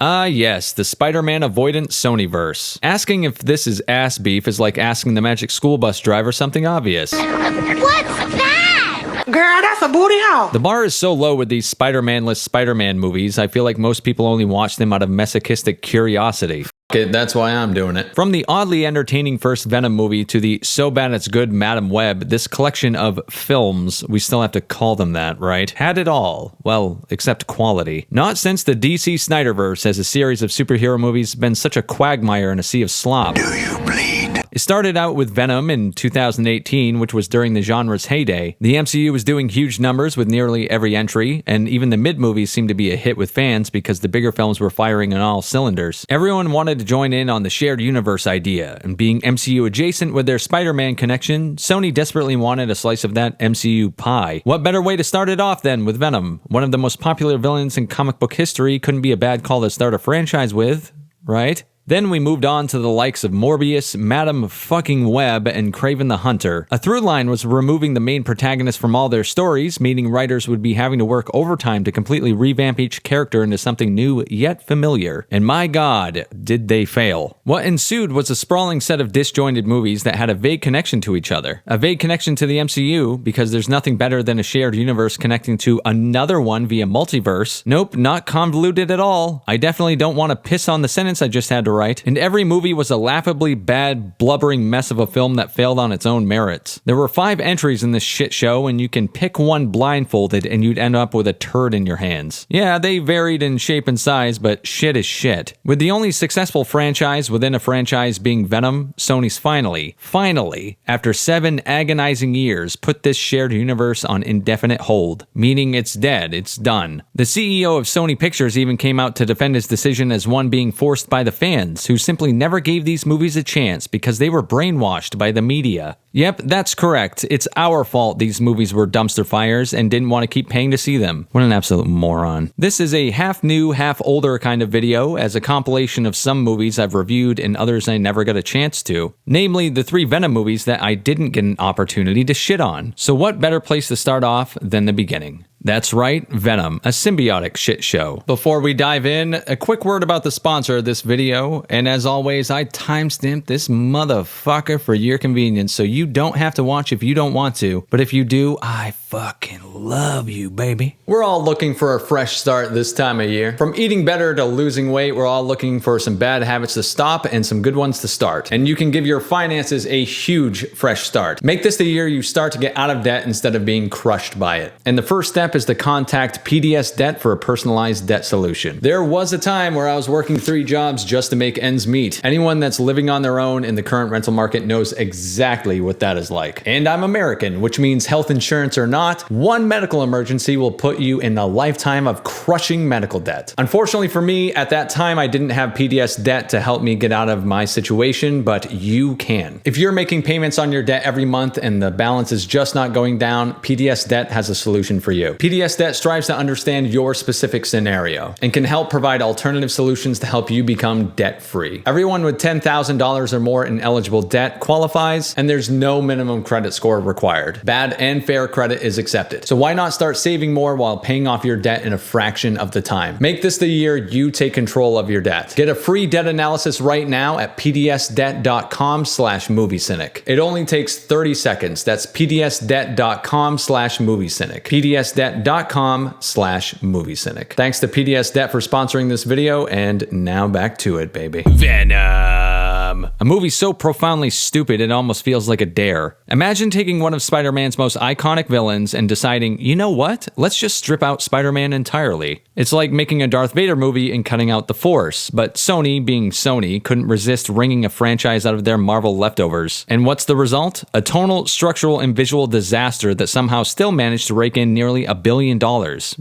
Yes, the Spider-Man avoidant Sony-Verse. Asking if this is ass beef is like asking the Magic School Bus driver something obvious. What's that? Girl, that's a booty hole. The bar is so low with these Spider-Man-less Spider-Man movies, I feel like most people only watch them out of masochistic curiosity. Okay, that's why I'm doing it. From the oddly entertaining first Venom movie to the so bad it's good Madam Web, this collection of films, we still have to call them that, right? Had it all. Well, except quality. Not since the DC Snyder-Verse has a series of superhero movies been such a quagmire in a sea of slop. Do you bleed? It started out with Venom in 2018, which was during the genre's heyday. The MCU was doing huge numbers with nearly every entry, and even the mid-movies seemed to be a hit with fans because the bigger films were firing on all cylinders. Everyone wanted to join in on the shared universe idea, and being MCU adjacent with their Spider-Man connection, Sony desperately wanted a slice of that MCU pie. What better way to start it off than with Venom? One of the most popular villains in comic book history couldn't be a bad call to start a franchise with, right? Then we moved on to the likes of Morbius, Madam fucking Web, and Kraven the Hunter. A through line was removing the main protagonists from all their stories, meaning writers would be having to work overtime to completely revamp each character into something new yet familiar. And my god, did they fail. What ensued was a sprawling set of disjointed movies that had a vague connection to each other. A vague connection to the MCU, because there's nothing better than a shared universe connecting to another one via multiverse. Nope, not convoluted at all. I definitely don't want to piss on the sentence I just had to right, and every movie was a laughably bad, blubbering mess of a film that failed on its own merits. There were 5 entries in this shit show, and you can pick one blindfolded and you'd end up with a turd in your hands. Yeah, they varied in shape and size, but shit is shit. With the only successful franchise within a franchise being Venom, Sony's finally, after 7 agonizing years, put this shared universe on indefinite hold, meaning it's dead, it's done. The CEO of Sony Pictures even came out to defend his decision as one being forced by the fans, who simply never gave these movies a chance because they were brainwashed by the media. Yep, that's correct. It's our fault these movies were dumpster fires and didn't want to keep paying to see them. What an absolute moron. This is a half new, half older kind of video, as a compilation of some movies I've reviewed and others I never got a chance to. Namely, the 3 Venom movies that I didn't get an opportunity to shit on. So what better place to start off than the beginning? That's right, Venom, a symbiotic shit show. Before we dive in, a quick word about the sponsor of this video, and as always, I timestamped this motherfucker for your convenience, so you don't have to watch if you don't want to, but if you do, I fucking love you, baby. We're all looking for a fresh start this time of year. From eating better to losing weight, we're all looking for some bad habits to stop and some good ones to start. And you can give your finances a huge fresh start. Make this the year you start to get out of debt instead of being crushed by it. And the first step is to contact PDS Debt for a personalized debt solution. There was a time where I was working 3 jobs just to make ends meet. Anyone that's living on their own in the current rental market knows exactly what that is like. And I'm American, which means health insurance or not, one medical emergency will put you in a lifetime of crushing medical debt. Unfortunately for me, at that time I didn't have PDS Debt to help me get out of my situation, but you can. If you're making payments on your debt every month and the balance is just not going down, PDS Debt has a solution for you. PDS Debt strives to understand your specific scenario and can help provide alternative solutions to help you become debt-free. Everyone with $10,000 or more in eligible debt qualifies, and there's no minimum credit score required. Bad and fair credit is accepted. So why not start saving more while paying off your debt in a fraction of the time? Make this the year you take control of your debt. Get a free debt analysis right now at pdsdebt.com/moviecynic. It only takes 30 seconds. That's pdsdebt.com/moviecynic. pdsdebt.com/moviecynic. Thanks to PDS Debt for sponsoring this video, and now back to it, baby. Venom. A movie so profoundly stupid it almost feels like a dare. Imagine taking one of Spider-Man's most iconic villains and deciding, you know what? Let's just strip out Spider-Man entirely. It's like making a Darth Vader movie and cutting out the Force, but Sony, being Sony, couldn't resist wringing a franchise out of their Marvel leftovers. And what's the result? A tonal, structural, and visual disaster that somehow still managed to rake in nearly $1 billion.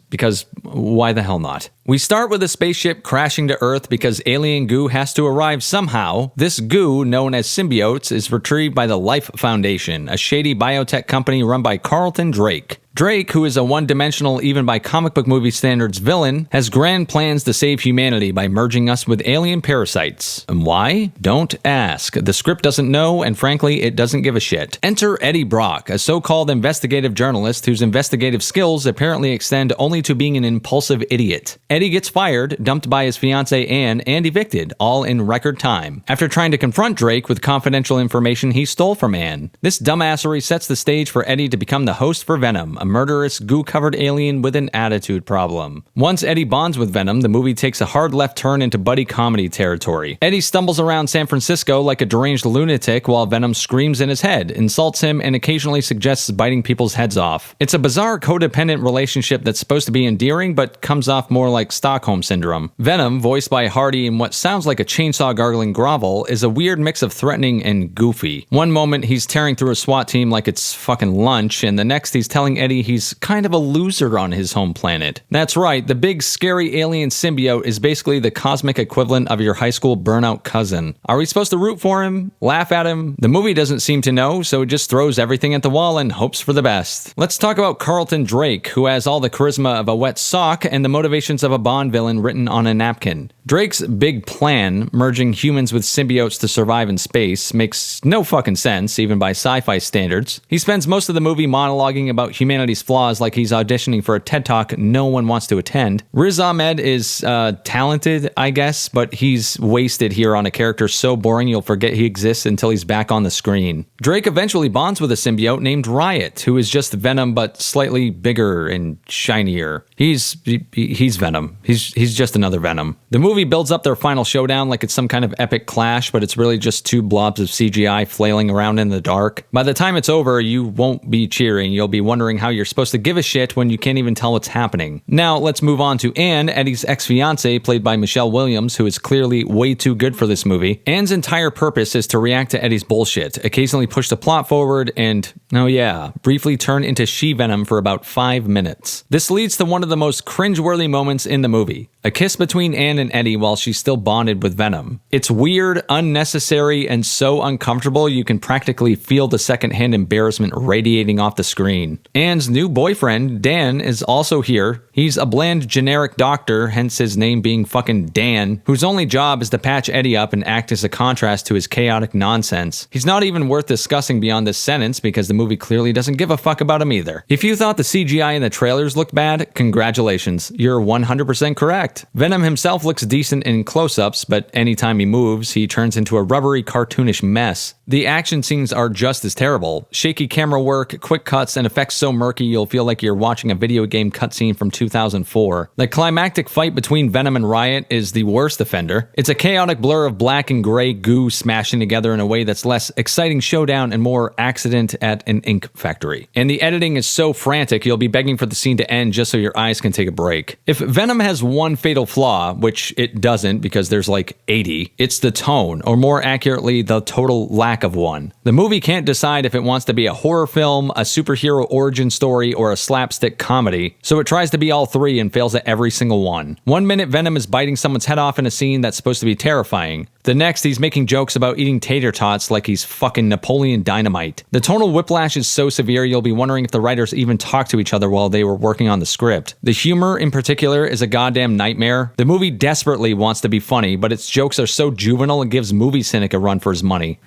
Because why the hell not? We start with a spaceship crashing to Earth because alien goo has to arrive somehow. This goo, known as symbiotes, is retrieved by the Life Foundation, a shady biotech company run by Carlton Drake. Drake, who is a one-dimensional, even by comic book movie standards, villain, has grand plans to save humanity by merging us with alien parasites. And why? Don't ask. The script doesn't know, and frankly, it doesn't give a shit. Enter Eddie Brock, a so-called investigative journalist whose investigative skills apparently extend only to being an impulsive idiot. Eddie gets fired, dumped by his fiancée Anne, and evicted, all in record time, after trying to confront Drake with confidential information he stole from Anne. This dumbassery sets the stage for Eddie to become the host for Venom, a murderous, goo-covered alien with an attitude problem. Once Eddie bonds with Venom, the movie takes a hard left turn into buddy comedy territory. Eddie stumbles around San Francisco like a deranged lunatic while Venom screams in his head, insults him, and occasionally suggests biting people's heads off. It's a bizarre codependent relationship that's supposed to be endearing, but comes off more like Stockholm Syndrome. Venom, voiced by Hardy in what sounds like a chainsaw gargling grovel, is a weird mix of threatening and goofy. One moment he's tearing through a SWAT team like it's fucking lunch, and the next he's telling Eddie he's kind of a loser on his home planet. That's right, the big scary alien symbiote is basically the cosmic equivalent of your high school burnout cousin. Are we supposed to root for him? Laugh at him? The movie doesn't seem to know, so it just throws everything at the wall and hopes for the best. Let's talk about Carlton Drake, who has all the charisma of a wet sock and the motivations of a Bond villain written on a napkin. Drake's big plan, merging humans with symbiotes to survive in space, makes no fucking sense, even by sci-fi standards. He spends most of the movie monologuing about humanity's flaws like he's auditioning for a TED Talk no one wants to attend. Riz Ahmed is talented, I guess, but he's wasted here on a character so boring you'll forget he exists until he's back on the screen. Drake eventually bonds with a symbiote named Riot, who is just Venom but slightly bigger and shinier. He's Venom. He's just another Venom. The movie builds up their final showdown like it's some kind of epic clash, but it's really just two blobs of CGI flailing around in the dark. By the time it's over, you won't be cheering. You'll be wondering how you're supposed to give a shit when you can't even tell what's happening. Now, let's move on to Anne, Eddie's ex-fiancée, played by Michelle Williams, who is clearly way too good for this movie. Anne's entire purpose is to react to Eddie's bullshit, occasionally push the plot forward, and, oh yeah, briefly turn into she-Venom for about 5 minutes. This leads to one of the most cringeworthy moments in the movie. A kiss between Anne and Eddie while she's still bonded with Venom. It's weird, unnecessary, and so uncomfortable you can practically feel the secondhand embarrassment radiating off the screen. Anne's new boyfriend, Dan, is also here. He's a bland, generic doctor, hence his name being fucking Dan, whose only job is to patch Eddie up and act as a contrast to his chaotic nonsense. He's not even worth discussing beyond this sentence because the movie clearly doesn't give a fuck about him either. If you thought the CGI in the trailers looked bad, congratulations, you're 100% correct. Venom himself looks decent in close-ups, but anytime he moves, he turns into a rubbery, cartoonish mess. The action scenes are just as terrible. Shaky camera work, quick cuts, and effects so murky you'll feel like you're watching a video game cutscene from 2004. The climactic fight between Venom and Riot is the worst offender. It's a chaotic blur of black and gray goo smashing together in a way that's less exciting showdown and more accident at an ink factory. And the editing is so frantic you'll be begging for the scene to end just so your eyes can take a break. If Venom has one fatal flaw, which it doesn't because there's like 80, it's the tone, or more accurately, the total lack of one. The movie can't decide if it wants to be a horror film, a superhero origin story, or a slapstick comedy, so it tries to be all three and fails at every single one. 1 minute Venom is biting someone's head off in a scene that's supposed to be terrifying. The next, he's making jokes about eating tater tots like he's fucking Napoleon Dynamite. The tonal whiplash is so severe you'll be wondering if the writers even talked to each other while they were working on the script. The humor, in particular, is a goddamn nightmare. The movie desperately wants to be funny, but its jokes are so juvenile it gives movie Cynic a run for his money.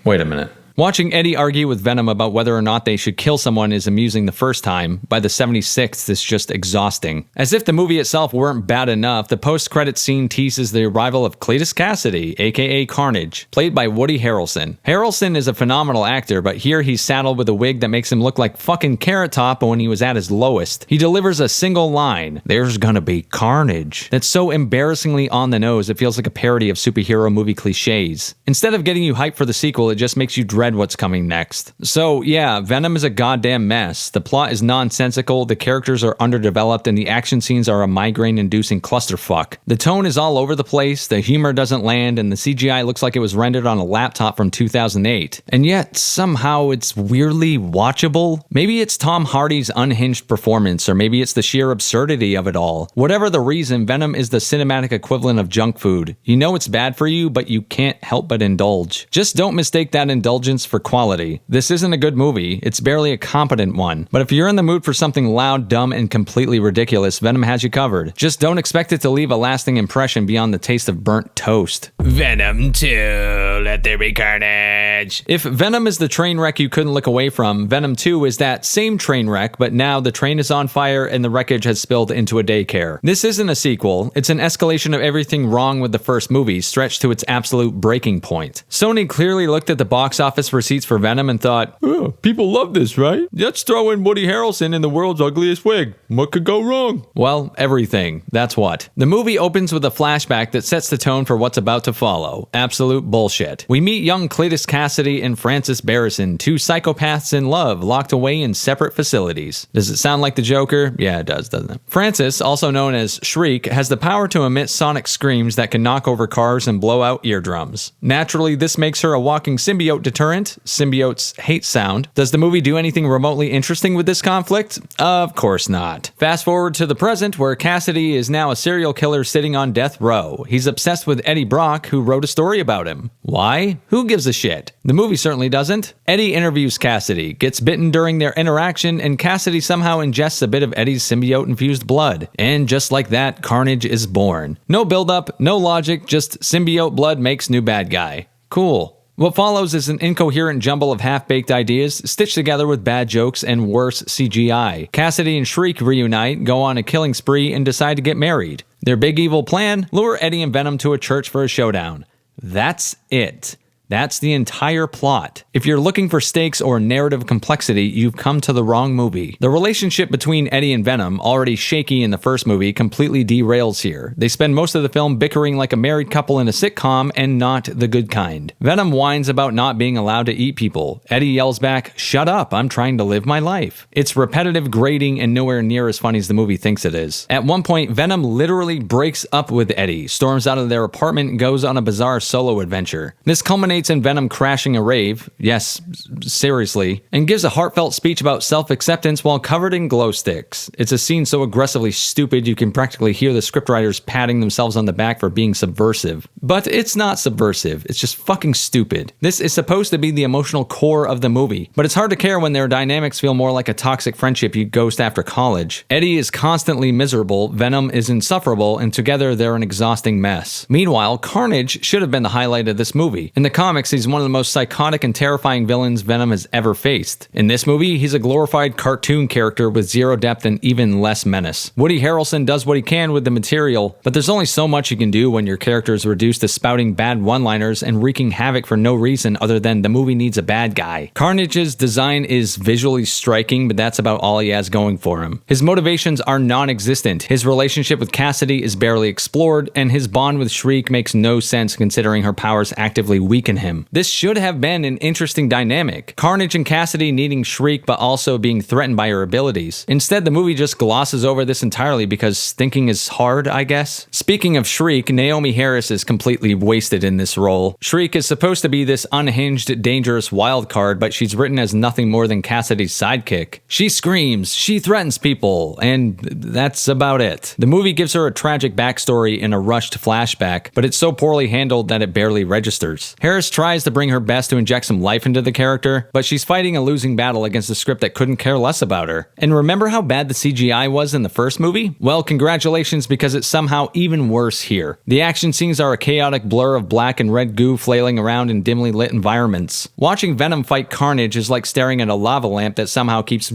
Wait a minute. Watching Eddie argue with Venom about whether or not they should kill someone is amusing the first time. By the 76th, it's just exhausting. As if the movie itself weren't bad enough, the post-credits scene teases the arrival of Cletus Cassidy, aka Carnage, played by Woody Harrelson. Harrelson is a phenomenal actor, but here he's saddled with a wig that makes him look like fucking Carrot Top when he was at his lowest. He delivers a single line, "There's gonna be carnage," that's so embarrassingly on the nose it feels like a parody of superhero movie cliches. Instead of getting you hyped for the sequel, it just makes you dread what's coming next. So yeah, Venom is a goddamn mess. The plot is nonsensical, the characters are underdeveloped, and the action scenes are a migraine-inducing clusterfuck. The tone is all over the place, the humor doesn't land, and the CGI looks like it was rendered on a laptop from 2008. And yet, somehow it's weirdly watchable. Maybe it's Tom Hardy's unhinged performance, or maybe it's the sheer absurdity of it all. Whatever the reason, Venom is the cinematic equivalent of junk food. You know it's bad for you, but you can't help but indulge. Just don't mistake that indulgence indulgence for quality. This isn't a good movie, it's barely a competent one. But if you're in the mood for something loud, dumb, and completely ridiculous, Venom has you covered. Just don't expect it to leave a lasting impression beyond the taste of burnt toast. Venom 2, let there be carnage. If Venom is the train wreck you couldn't look away from, Venom 2 is that same train wreck, but now the train is on fire and the wreckage has spilled into a daycare. This isn't a sequel, it's an escalation of everything wrong with the first movie, stretched to its absolute breaking point. Sony clearly looked at the box office receipts for Venom and thought, oh, people love this, right? Let's throw in Woody Harrelson in the world's ugliest wig. What could go wrong? Well, everything. That's what. The movie opens with a flashback that sets the tone for what's about to follow. Absolute bullshit. We meet young Cletus Cassidy and Francis Barrison, two psychopaths in love, locked away in separate facilities. Does it sound like the Joker? Yeah, it does, doesn't it? Francis, also known as Shriek, has the power to emit sonic screams that can knock over cars and blow out eardrums. Naturally, this makes her a walking symbiote deterrent. Symbiotes hate sound. Does the movie do anything remotely interesting with this conflict? Of course not. Fast forward to the present, where Cassidy is now a serial killer sitting on death row. He's obsessed with Eddie Brock, who wrote a story about him. Why? Who gives a shit? The movie certainly doesn't. Eddie interviews Cassidy, gets bitten during their interaction, and Cassidy somehow ingests a bit of Eddie's symbiote-infused blood. And just like that, Carnage is born. No build-up, no logic, just symbiote blood makes new bad guy. Cool. What follows is an incoherent jumble of half-baked ideas stitched together with bad jokes and worse CGI. Cassidy and Shriek reunite, go on a killing spree, and decide to get married. Their big evil plan? Lure Eddie and Venom to a church for a showdown. That's it. That's the entire plot. If you're looking for stakes or narrative complexity, you've come to the wrong movie. The relationship between Eddie and Venom, already shaky in the first movie, completely derails here. They spend most of the film bickering like a married couple in a sitcom, and not the good kind. Venom whines about not being allowed to eat people. Eddie yells back, "Shut up, I'm trying to live my life." It's repetitive, grating, and nowhere near as funny as the movie thinks it is. At one point, Venom literally breaks up with Eddie, storms out of their apartment, and goes on a bizarre solo adventure. This culminates in Venom crashing a rave, yes, seriously, and gives a heartfelt speech about self-acceptance while covered in glow sticks. It's a scene so aggressively stupid you can practically hear the scriptwriters patting themselves on the back for being subversive. But it's not subversive, it's just fucking stupid. This is supposed to be the emotional core of the movie, but it's hard to care when their dynamics feel more like a toxic friendship you ghost after college. Eddie is constantly miserable, Venom is insufferable, and together they're an exhausting mess. Meanwhile, Carnage should have been the highlight of this movie. In the comics, he's one of the most psychotic and terrifying villains Venom has ever faced. In this movie, he's a glorified cartoon character with zero depth and even less menace. Woody Harrelson does what he can with the material, but there's only so much you can do when your character is reduced to spouting bad one-liners and wreaking havoc for no reason other than the movie needs a bad guy. Carnage's design is visually striking, but that's about all he has going for him. His motivations are non-existent, his relationship with Cassidy is barely explored, and his bond with Shriek makes no sense considering her powers actively weaken him. This should have been an interesting dynamic. Carnage and Cassidy needing Shriek but also being threatened by her abilities. Instead, the movie just glosses over this entirely because thinking is hard, I guess. Speaking of Shriek, Naomi Harris is completely wasted in this role. Shriek is supposed to be this unhinged, dangerous wild card, but she's written as nothing more than Cassidy's sidekick. She screams, she threatens people, and that's about it. The movie gives her a tragic backstory in a rushed flashback, but it's so poorly handled that it barely registers. Harris tries to bring her best to inject some life into the character, but she's fighting a losing battle against a script that couldn't care less about her. And remember how bad the CGI was in the first movie? Well, congratulations, because it's somehow even worse here. The action scenes are a chaotic blur of black and red goo flailing around in dimly lit environments. Watching Venom fight Carnage is like staring at a lava lamp that somehow keeps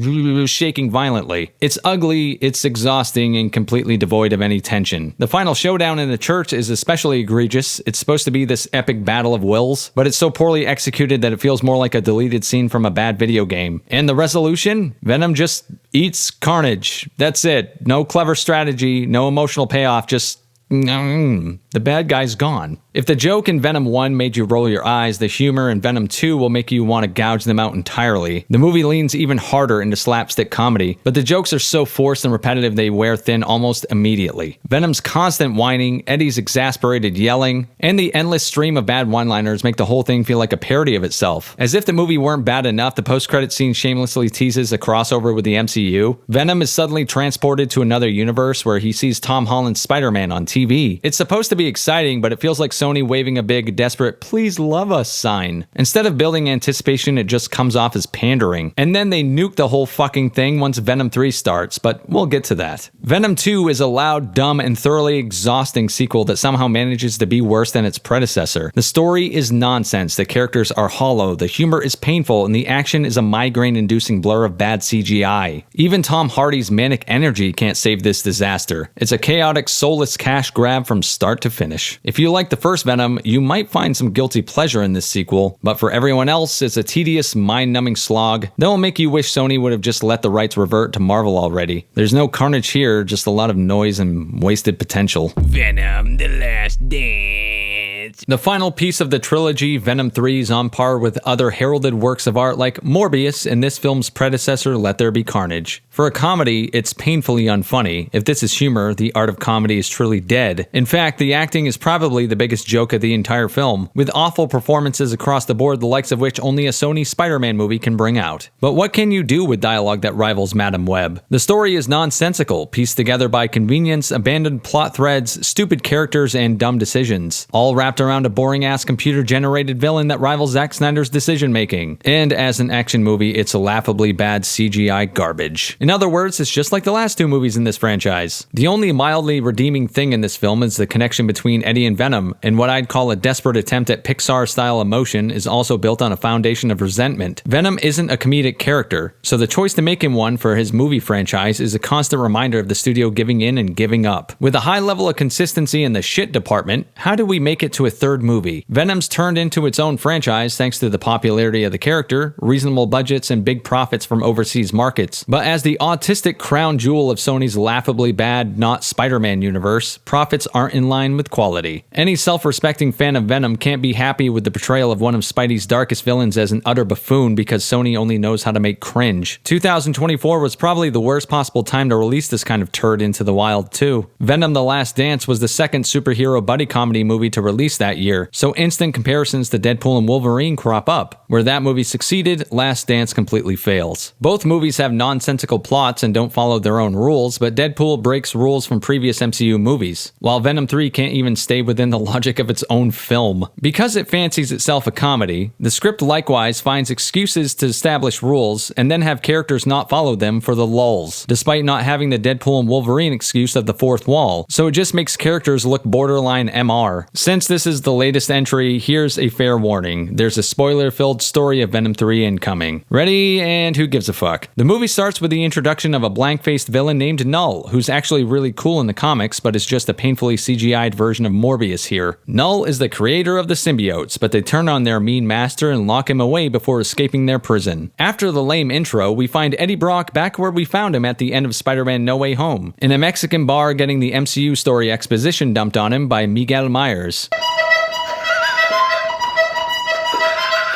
shaking violently. It's ugly, it's exhausting, and completely devoid of any tension. The final showdown in the church is especially egregious. It's supposed to be this epic battle of wills, but it's so poorly executed that it feels more like a deleted scene from a bad video game. And the resolution? Venom just eats Carnage. That's it. No clever strategy, no emotional payoff, just the bad guy's gone. If the joke in Venom 1 made you roll your eyes, the humor in Venom 2 will make you want to gouge them out entirely. The movie leans even harder into slapstick comedy, but the jokes are so forced and repetitive they wear thin almost immediately. Venom's constant whining, Eddie's exasperated yelling, and the endless stream of bad one-liners make the whole thing feel like a parody of itself. As if the movie weren't bad enough, the post-credit scene shamelessly teases a crossover with the MCU. Venom is suddenly transported to another universe where he sees Tom Holland's Spider-Man on TV. TV. It's supposed to be exciting, but it feels like Sony waving a big, desperate, please love us sign. Instead of building anticipation, it just comes off as pandering. And then they nuke the whole fucking thing once Venom 3 starts, but we'll get to that. Venom 2 is a loud, dumb, and thoroughly exhausting sequel that somehow manages to be worse than its predecessor. The story is nonsense, the characters are hollow, the humor is painful, and the action is a migraine-inducing blur of bad CGI. Even Tom Hardy's manic energy can't save this disaster. It's a chaotic, soulless cash grab from start to finish. If you like the first Venom, you might find some guilty pleasure in this sequel, but for everyone else, it's a tedious, mind-numbing slog that will make you wish Sony would have just let the rights revert to Marvel already. There's no carnage here, just a lot of noise and wasted potential. Venom: The Last Dance. The final piece of the trilogy, Venom 3, is on par with other heralded works of art like Morbius and this film's predecessor, Let There Be Carnage. For a comedy, it's painfully unfunny. If this is humor, the art of comedy is truly dead. In fact, the acting is probably the biggest joke of the entire film, with awful performances across the board, the likes of which only a Sony Spider-Man movie can bring out. But what can you do with dialogue that rivals Madam Web? The story is nonsensical, pieced together by convenience, abandoned plot threads, stupid characters, and dumb decisions, all wrapped around a boring-ass computer-generated villain that rivals Zack Snyder's decision-making. And as an action movie, it's a laughably bad CGI garbage. In other words, it's just like the last two movies in this franchise. The only mildly redeeming thing in this film is the connection between Eddie and Venom, and what I'd call a desperate attempt at Pixar-style emotion is also built on a foundation of resentment. Venom isn't a comedic character, so the choice to make him one for his movie franchise is a constant reminder of the studio giving in and giving up. With a high level of consistency in the shit department, how do we make it to a third movie? Venom's turned into its own franchise thanks to the popularity of the character, reasonable budgets, and big profits from overseas markets. But as the autistic crown jewel of Sony's laughably bad, not Spider-Man universe, profits aren't in line with quality. Any self-respecting fan of Venom can't be happy with the portrayal of one of Spidey's darkest villains as an utter buffoon because Sony only knows how to make cringe. 2024 was probably the worst possible time to release this kind of turd into the wild too. Venom: The Last Dance was the second superhero buddy comedy movie to release that year, so instant comparisons to Deadpool and Wolverine crop up. Where that movie succeeded, Last Dance completely fails. Both movies have nonsensical plots and don't follow their own rules, but Deadpool breaks rules from previous MCU movies, while Venom 3 can't even stay within the logic of its own film. Because it fancies itself a comedy, the script likewise finds excuses to establish rules and then have characters not follow them for the lulz, despite not having the Deadpool and Wolverine excuse of the fourth wall, so it just makes characters look borderline MR. Since this is the latest entry, here's a fair warning. There's a spoiler-filled story of Venom 3 incoming. Ready? And who gives a fuck? The movie starts with the introduction of a blank-faced villain named Null, who's actually really cool in the comics, but is just a painfully CGI'd version of Morbius here. Null is the creator of the symbiotes, but they turn on their mean master and lock him away before escaping their prison. After the lame intro, we find Eddie Brock back where we found him at the end of Spider-Man No Way Home, in a Mexican bar getting the MCU story exposition dumped on him by Miguel Myers.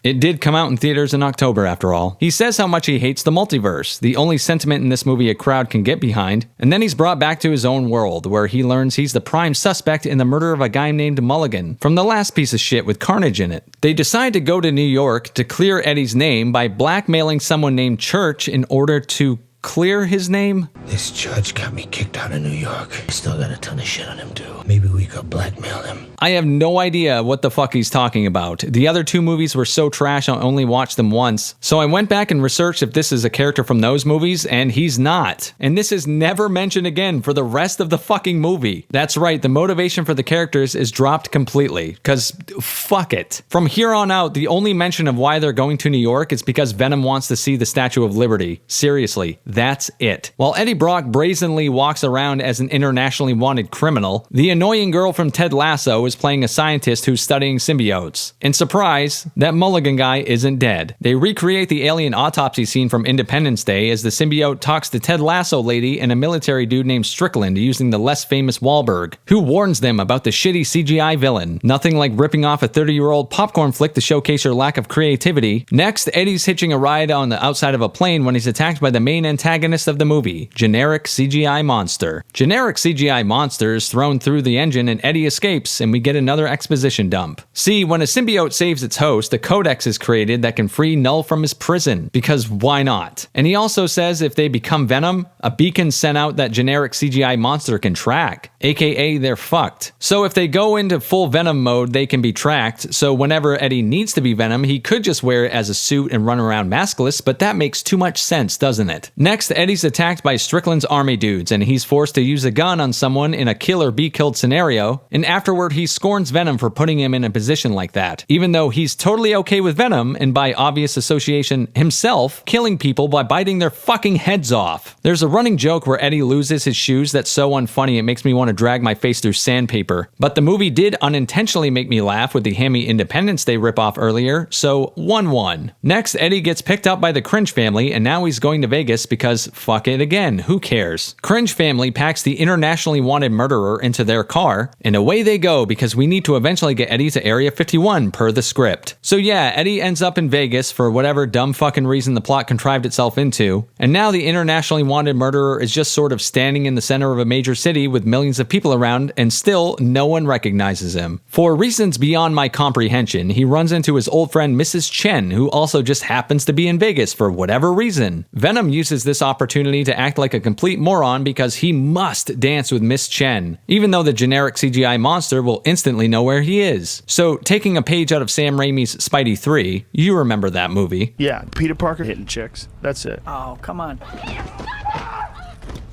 It did come out in theaters in October, after all. He says how much he hates the multiverse, the only sentiment in this movie a crowd can get behind, and then he's brought back to his own world, where he learns he's the prime suspect in the murder of a guy named Mulligan, from the last piece of shit with Carnage in it. They decide to go to New York to clear Eddie's name by blackmailing someone named Church in order to clear his name? This judge got me kicked out of New York. I still got a ton of shit on him too. Maybe we could blackmail him. I have no idea what the fuck he's talking about. The other two movies were so trash I only watched them once, so I went back and researched if this is a character from those movies, and he's not. And this is never mentioned again for the rest of the fucking movie. That's right, the motivation for the characters is dropped completely, cause fuck it. From here on out, the only mention of why they're going to New York is because Venom wants to see the Statue of Liberty. Seriously, that's it. While Eddie Brock brazenly walks around as an internationally wanted criminal, the annoying girl from Ted Lasso is playing a scientist who's studying symbiotes. And surprise, that Mulligan guy isn't dead. They recreate the alien autopsy scene from Independence Day as the symbiote talks to Ted Lasso lady and a military dude named Strickland using the less famous Wahlberg, who warns them about the shitty CGI villain. Nothing like ripping off a 30-year-old popcorn flick to showcase your lack of creativity. Next, Eddie's hitching a ride on the outside of a plane when he's attacked by the main antagonist antagonist of the movie, generic CGI monster. Generic CGI monster is thrown through the engine and Eddie escapes, and we get another exposition dump. See, when a symbiote saves its host, a codex is created that can free Null from his prison, because why not? And he also says if they become Venom, a beacon sent out that generic CGI monster can track, aka they're fucked. So if they go into full Venom mode, they can be tracked, so whenever Eddie needs to be Venom, he could just wear it as a suit and run around maskless, but that makes too much sense, doesn't it? Next, Eddie's attacked by Strickland's army dudes, and he's forced to use a gun on someone in a kill or be killed scenario, and afterward he scorns Venom for putting him in a position like that, even though he's totally okay with Venom, and by obvious association, himself, killing people by biting their fucking heads off. There's a running joke where Eddie loses his shoes that's so unfunny it makes me want to drag my face through sandpaper, but the movie did unintentionally make me laugh with the hammy Independence Day ripoff earlier, so 1-1. Next, Eddie gets picked up by the Cringe family, and now he's going to Vegas because fuck it again, who cares? Cringe family packs the internationally wanted murderer into their car, and away they go because we need to eventually get Eddie to Area 51 per the script. So yeah, Eddie ends up in Vegas for whatever dumb fucking reason the plot contrived itself into, and now the internationally wanted murderer is just sort of standing in the center of a major city with millions of people around, and still no one recognizes him. For reasons beyond my comprehension, he runs into his old friend Mrs. Chen, who also just happens to be in Vegas for whatever reason. Venom uses this opportunity to act like a complete moron because he must dance with Miss Chen, even though the generic CGI monster will instantly know where he is. So, taking a page out of Sam Raimi's Spidey 3, you remember that movie. Yeah, Peter Parker hitting chicks. That's it. Oh, come on.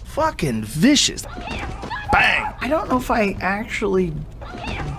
Fucking vicious. Bang! I don't know if I actually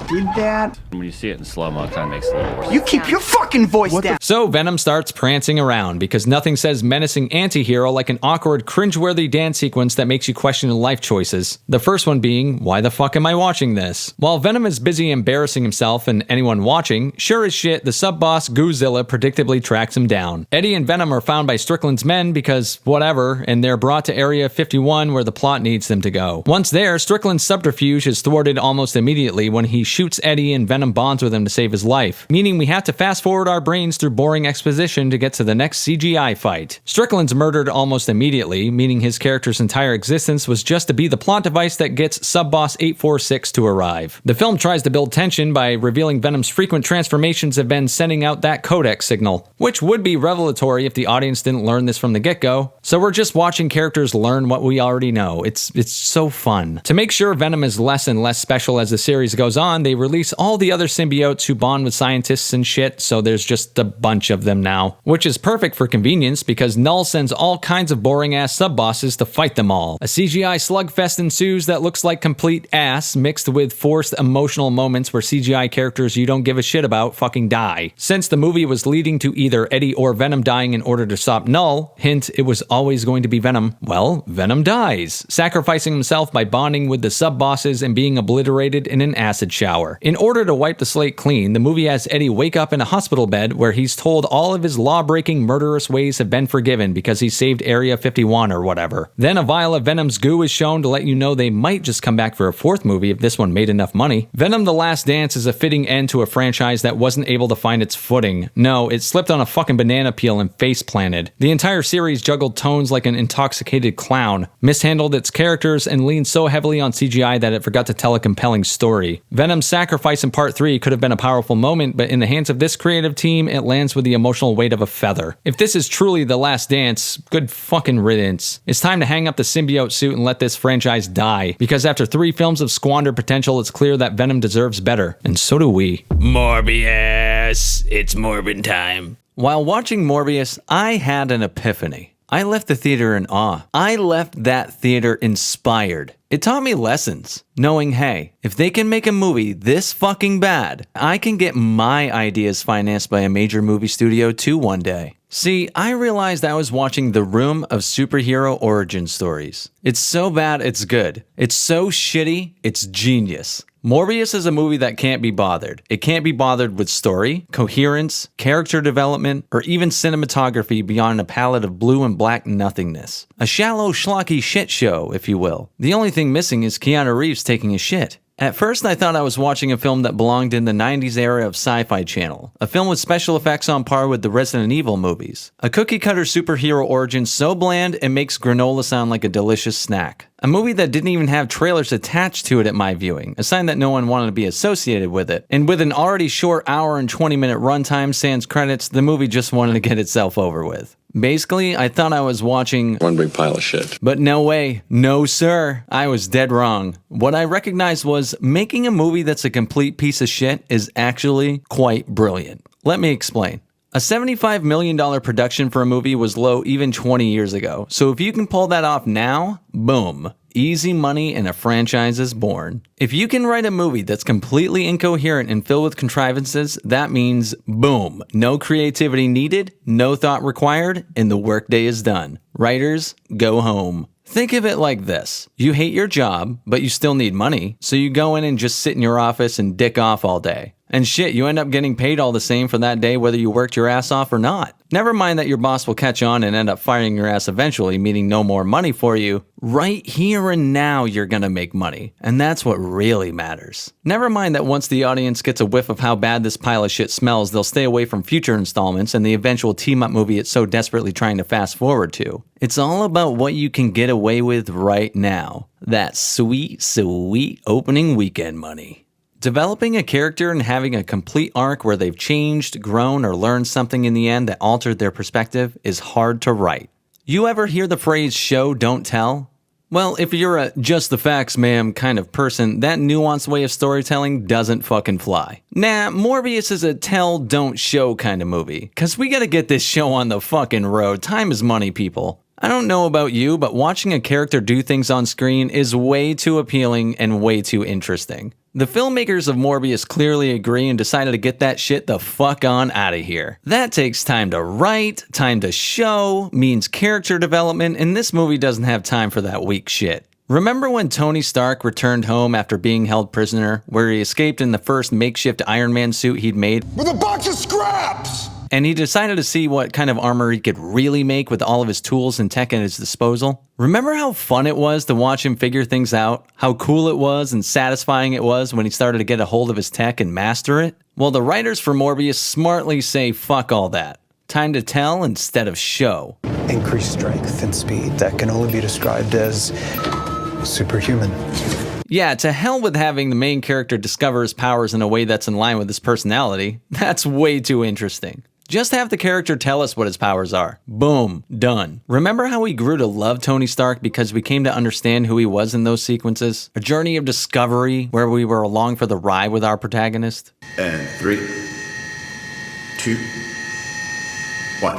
did that. When you see it in slow-mo, it kind of makes it a little worse. You keep your fucking voice down. So Venom starts prancing around because nothing says menacing anti-hero like an awkward, cringeworthy dance sequence that makes you question your life choices. The first one being, why the fuck am I watching this? While Venom is busy embarrassing himself and anyone watching, sure as shit, the sub-boss Goozilla predictably tracks him down. Eddie and Venom are found by Strickland's men because whatever, and they're brought to Area 51 where the plot needs them to go. Once there, Strickland's subterfuge is thwarted almost immediately when he shoots Eddie and Venom bonds with him to save his life, meaning we have to fast forward our brains through boring exposition to get to the next CGI fight. Strickland's murdered almost immediately, meaning his character's entire existence was just to be the plot device that gets Sub-Boss 846 to arrive. The film tries to build tension by revealing Venom's frequent transformations have been sending out that codec signal, which would be revelatory if the audience didn't learn this from the get-go. So we're just watching characters learn what we already know. It's so fun. To make sure Venom is less and less special as the series goes on, they release all the other symbiotes who bond with scientists and shit, so there's just a bunch of them now. Which is perfect for convenience because Null sends all kinds of boring ass sub-bosses to fight them all. A CGI slugfest ensues that looks like complete ass mixed with forced emotional moments where CGI characters you don't give a shit about fucking die. Since the movie was leading to either Eddie or Venom dying in order to stop Null, hint, it was always going to be Venom, well, Venom dies, sacrificing himself by bonding with the sub-bosses and being obliterated in an acid shower. In order to wipe the slate clean, the movie has Eddie wake up in a hospital bed where he's told all of his law-breaking murderous ways have been forgiven because he saved Area 51 or whatever. Then a vial of Venom's goo is shown to let you know they might just come back for a fourth movie if this one made enough money. Venom The Last Dance is a fitting end to a franchise that wasn't able to find its footing. No, it slipped on a fucking banana peel and face planted. The entire series juggled tones like an intoxicated clown, mishandled its characters, and leaned so heavily on CGI that it forgot to tell a compelling story. Venom's sacrifice in Part 3 could have been a powerful moment, but in the hands of this creative team, it lands with the emotional weight of a feather. If this is truly The Last Dance, good fucking riddance. It's time to hang up the symbiote suit and let this franchise die, because after 3 films of squandered potential, it's clear that Venom deserves better, and so do we. Morbius, it's Morbin time. While watching Morbius, I had an epiphany. I left the theater in awe. I left that theater inspired. It taught me lessons, knowing, hey, if they can make a movie this fucking bad, I can get my ideas financed by a major movie studio too one day. See, I realized I was watching the room of superhero origin stories. It's so bad, it's good. It's so shitty, it's genius. Morbius is a movie that can't be bothered. It can't be bothered with story, coherence, character development, or even cinematography beyond a palette of blue and black nothingness. A shallow, schlocky shit show, if you will. The only thing missing is Keanu Reeves taking a shit. At first, I thought I was watching a film that belonged in the 90s era of Sci-Fi Channel, a film with special effects on par with the Resident Evil movies. A cookie-cutter superhero origin so bland it makes granola sound like a delicious snack. A movie that didn't even have trailers attached to it at my viewing, a sign that no one wanted to be associated with it. And with an already short hour and 20-minute runtime sans credits, the movie just wanted to get itself over with. Basically, I thought I was watching one big pile of shit. But no way. No, sir. I was dead wrong. What I recognized was making a movie that's a complete piece of shit is actually quite brilliant. Let me explain. A $75 million production for a movie was low even 20 years ago. So if you can pull that off now, boom. Easy money and a franchise is born. If you can write a movie that's completely incoherent and filled with contrivances, that means boom, no creativity needed, no thought required, and the workday is done. Writers, go home. Think of it like this. You hate your job, but you still need money, so you go in and just sit in your office and dick off all day. And shit, you end up getting paid all the same for that day whether you worked your ass off or not. Never mind that your boss will catch on and end up firing your ass eventually, meaning no more money for you. Right here and now you're gonna make money, and that's what really matters. Never mind that once the audience gets a whiff of how bad this pile of shit smells, they'll stay away from future installments and the eventual team-up movie it's so desperately trying to fast forward to. It's all about what you can get away with right now. That sweet, sweet opening weekend money. Developing a character and having a complete arc where they've changed, grown, or learned something in the end that altered their perspective is hard to write. You ever hear the phrase show, don't tell? Well, if you're a just the facts ma'am kind of person, that nuanced way of storytelling doesn't fucking fly. Nah, Morbius is a tell, don't show kind of movie. Cause we gotta get this show on the fucking road. Time is money, people. I don't know about you, but watching a character do things on screen is way too appealing and way too interesting. The filmmakers of Morbius clearly agree and decided to get that shit the fuck on out of here. That takes time to write, time to show, means character development, and this movie doesn't have time for that weak shit. Remember when Tony Stark returned home after being held prisoner, where he escaped in the first makeshift Iron Man suit he'd made? With a bunch of scraps! And he decided to see what kind of armor he could really make with all of his tools and tech at his disposal. Remember how fun it was to watch him figure things out? How cool it was and satisfying it was when he started to get a hold of his tech and master it? Well, the writers for Morbius smartly say fuck all that. Time to tell instead of show. Increased strength and speed that can only be described as superhuman. Yeah, to hell with having the main character discover his powers in a way that's in line with his personality. That's way too interesting. Just have the character tell us what his powers are. Boom, done. Remember how we grew to love Tony Stark because we came to understand who he was in those sequences? A journey of discovery where we were along for the ride with our protagonist? And 3, 2, 1.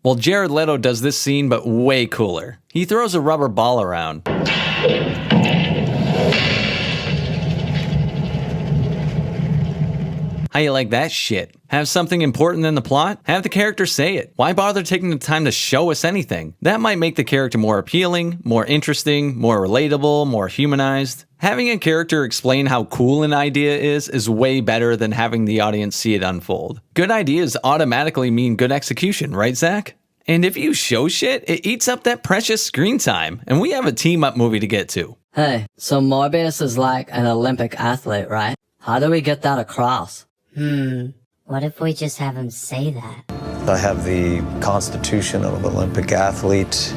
Well, Jared Leto does this scene, but way cooler. He throws a rubber ball around. How you like that shit? Have something important in the plot? Have the character say it. Why bother taking the time to show us anything? That might make the character more appealing, more interesting, more relatable, more humanized. Having a character explain how cool an idea is way better than having the audience see it unfold. Good ideas automatically mean good execution, right, Zach? And if you show shit, it eats up that precious screen time, and we have a team-up movie to get to. Hey, so Morbius is like an Olympic athlete, right? How do we get that across? What if we just have him say that? I have the constitution of an Olympic athlete.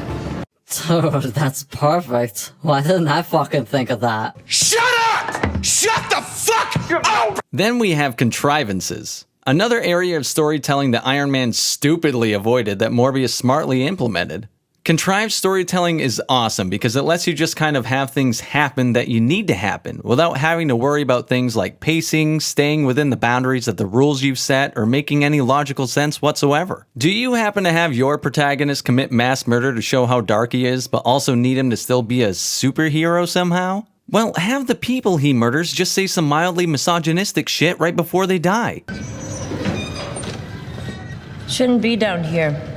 Dude, that's perfect. Why didn't I fucking think of that? Shut up! Shut the fuck up! Then we have contrivances. Another area of storytelling that Iron Man stupidly avoided that Morbius smartly implemented. Contrived storytelling is awesome because it lets you just kind of have things happen that you need to happen without having to worry about things like pacing, staying within the boundaries of the rules you've set, or making any logical sense whatsoever. Do you happen to have your protagonist commit mass murder to show how dark he is, but also need him to still be a superhero somehow? Well, have the people he murders just say some mildly misogynistic shit right before they die. Shouldn't be down here.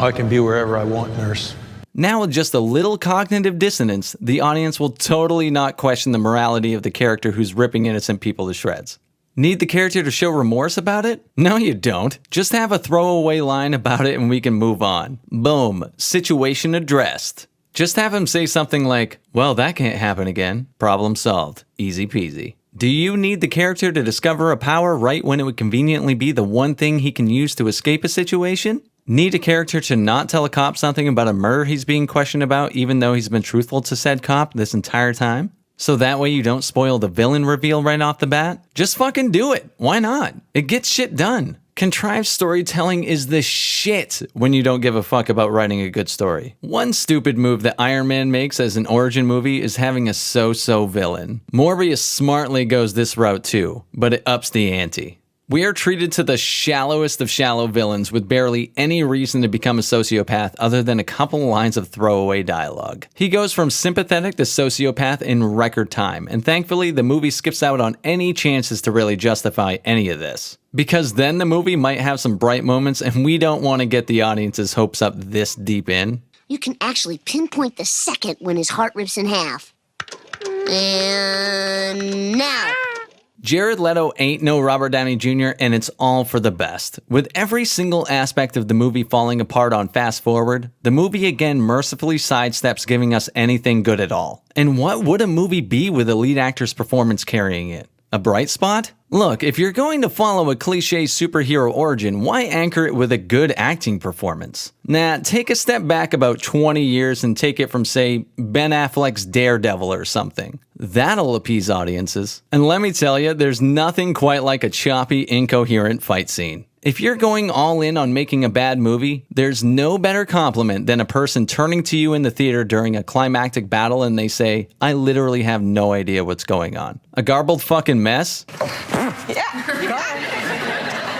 I can be wherever I want, nurse. Now with just a little cognitive dissonance, the audience will totally not question the morality of the character who's ripping innocent people to shreds. Need the character to show remorse about it? No, you don't. Just have a throwaway line about it and we can move on. Boom. Situation addressed. Just have him say something like, well, that can't happen again. Problem solved. Easy peasy. Do you need the character to discover a power right when it would conveniently be the one thing he can use to escape a situation? Need a character to not tell a cop something about a murder he's being questioned about even though he's been truthful to said cop this entire time? So that way you don't spoil the villain reveal right off the bat? Just fucking do it. Why not? It gets shit done. Contrived storytelling is the shit when you don't give a fuck about writing a good story. One stupid move that Iron Man makes as an origin movie is having a so-so villain. Morbius smartly goes this route too, but it ups the ante. We are treated to the shallowest of shallow villains with barely any reason to become a sociopath other than a couple lines of throwaway dialogue. He goes from sympathetic to sociopath in record time, and thankfully the movie skips out on any chances to really justify any of this. Because then the movie might have some bright moments and we don't want to get the audience's hopes up this deep in. You can actually pinpoint the second when his heart rips in half. And now. Jared Leto ain't no Robert Downey Jr. and it's all for the best. With every single aspect of the movie falling apart on fast forward, the movie again mercifully sidesteps giving us anything good at all. And what would a movie be with a lead actor's performance carrying it? A bright spot? Look, if you're going to follow a cliche superhero origin, why anchor it with a good acting performance? Nah, take a step back about 20 years and take it from, say, Ben Affleck's Daredevil or something. That'll appease audiences. And let me tell you, there's nothing quite like a choppy, incoherent fight scene. If you're going all in on making a bad movie, there's no better compliment than a person turning to you in the theater during a climactic battle and they say, I literally have no idea what's going on. A garbled fucking mess?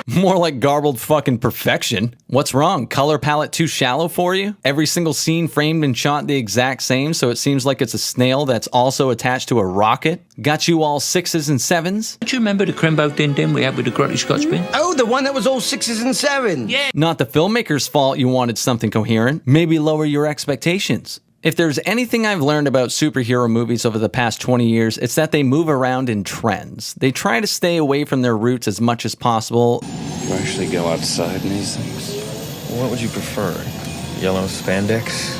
More like garbled fucking perfection. What's wrong? Color palette too shallow for you? Every single scene framed and shot the exact same so it seems like it's a snail that's also attached to a rocket? Got you all 6s and 7s? Do you remember the Crembo Din Din we had with the grotty Scotch bin? Oh, the one that was all 6s and 7s. Yeah. Not the filmmaker's fault you wanted something coherent. Maybe lower your expectations. If there's anything I've learned about superhero movies over the past 20 years, it's that they move around in trends. They try to stay away from their roots as much as possible. You actually go outside in these things? What would you prefer? Yellow spandex?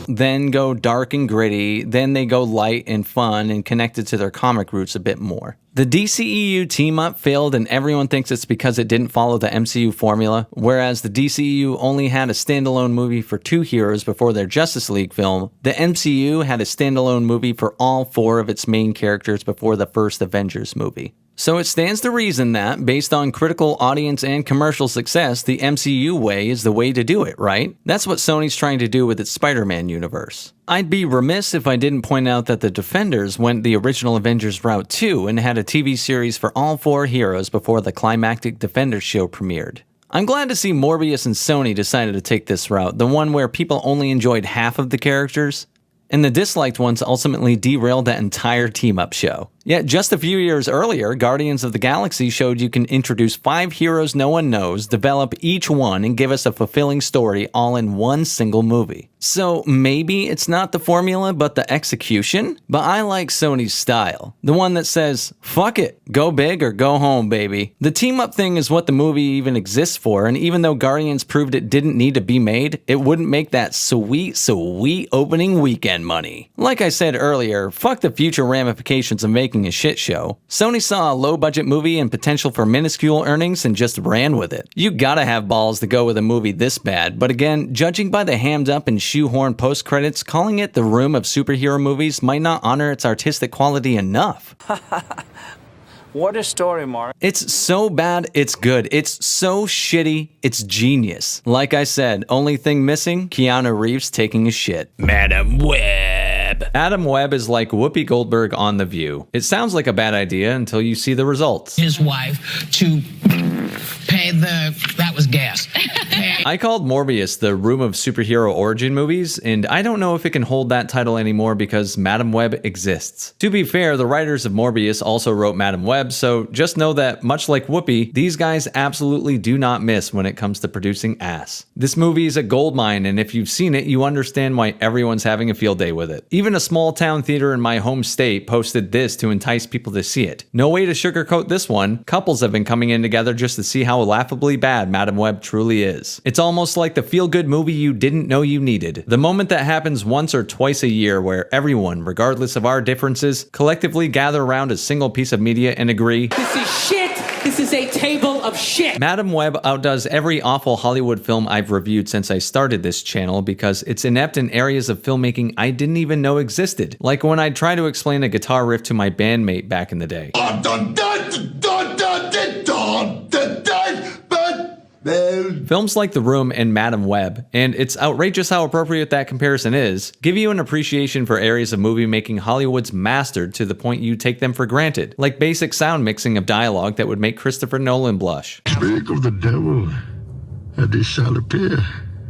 Then go dark and gritty, then they go light and fun and connected to their comic roots a bit more. The DCEU team-up failed and everyone thinks it's because it didn't follow the MCU formula, whereas the DCEU only had a standalone movie for 2 heroes before their Justice League film. The MCU had a standalone movie for all 4 of its main characters before the first Avengers movie. So it stands to reason that, based on critical audience and commercial success, the MCU way is the way to do it, right? That's what Sony's trying to do with its Spider-Man universe. I'd be remiss if I didn't point out that the Defenders went the original Avengers route too and had a TV series for all 4 heroes before the climactic Defenders show premiered. I'm glad to see Morbius and Sony decided to take this route, the one where people only enjoyed half of the characters, and the disliked ones ultimately derailed that entire team-up show. Yet just a few years earlier, Guardians of the Galaxy showed you can introduce 5 heroes no one knows, develop each one, and give us a fulfilling story all in one single movie. So maybe it's not the formula, but the execution? But I like Sony's style. The one that says, fuck it, go big or go home, baby. The team-up thing is what the movie even exists for, and even though Guardians proved it didn't need to be made, it wouldn't make that sweet, sweet opening weekend money. Like I said earlier, fuck the future ramifications of making a shit show. Sony saw a low-budget movie and potential for minuscule earnings and just ran with it. You gotta have balls to go with a movie this bad, but again, judging by the hammed-up and shoehorned post-credits, calling it the room of superhero movies might not honor its artistic quality enough. What a story, Mark. It's so bad, it's good. It's so shitty, it's genius. Like I said, only thing missing, Keanu Reeves taking a shit. Madam Web. Adam Webb is like Whoopi Goldberg on The View. It sounds like a bad idea until you see the results. His wife to pay that was gas. I called Morbius the room of superhero origin movies, and I don't know if it can hold that title anymore because Madam Web exists. To be fair, the writers of Morbius also wrote Madam Web, so just know that, much like Whoopi, these guys absolutely do not miss when it comes to producing ass. This movie is a goldmine, and if you've seen it, you understand why everyone's having a field day with it. Even a small town theater in my home state posted this to entice people to see it. No way to sugarcoat this one. Couples have been coming in together just to see how how laughably bad Madam Web truly is. It's almost like the feel-good movie you didn't know you needed. The moment that happens once or twice a year where everyone, regardless of our differences, collectively gather around a single piece of media and agree, "This is shit! This is a table of shit!" Madam Web outdoes every awful Hollywood film I've reviewed since I started this channel because it's inept in areas of filmmaking I didn't even know existed. Like when I try to explain a guitar riff to my bandmate back in the day. Films like The Room and Madam Web, and it's outrageous how appropriate that comparison is, give you an appreciation for areas of movie making Hollywood's mastered to the point you take them for granted, like basic sound mixing of dialogue that would make Christopher Nolan blush. Speak of the devil, and he shall appear.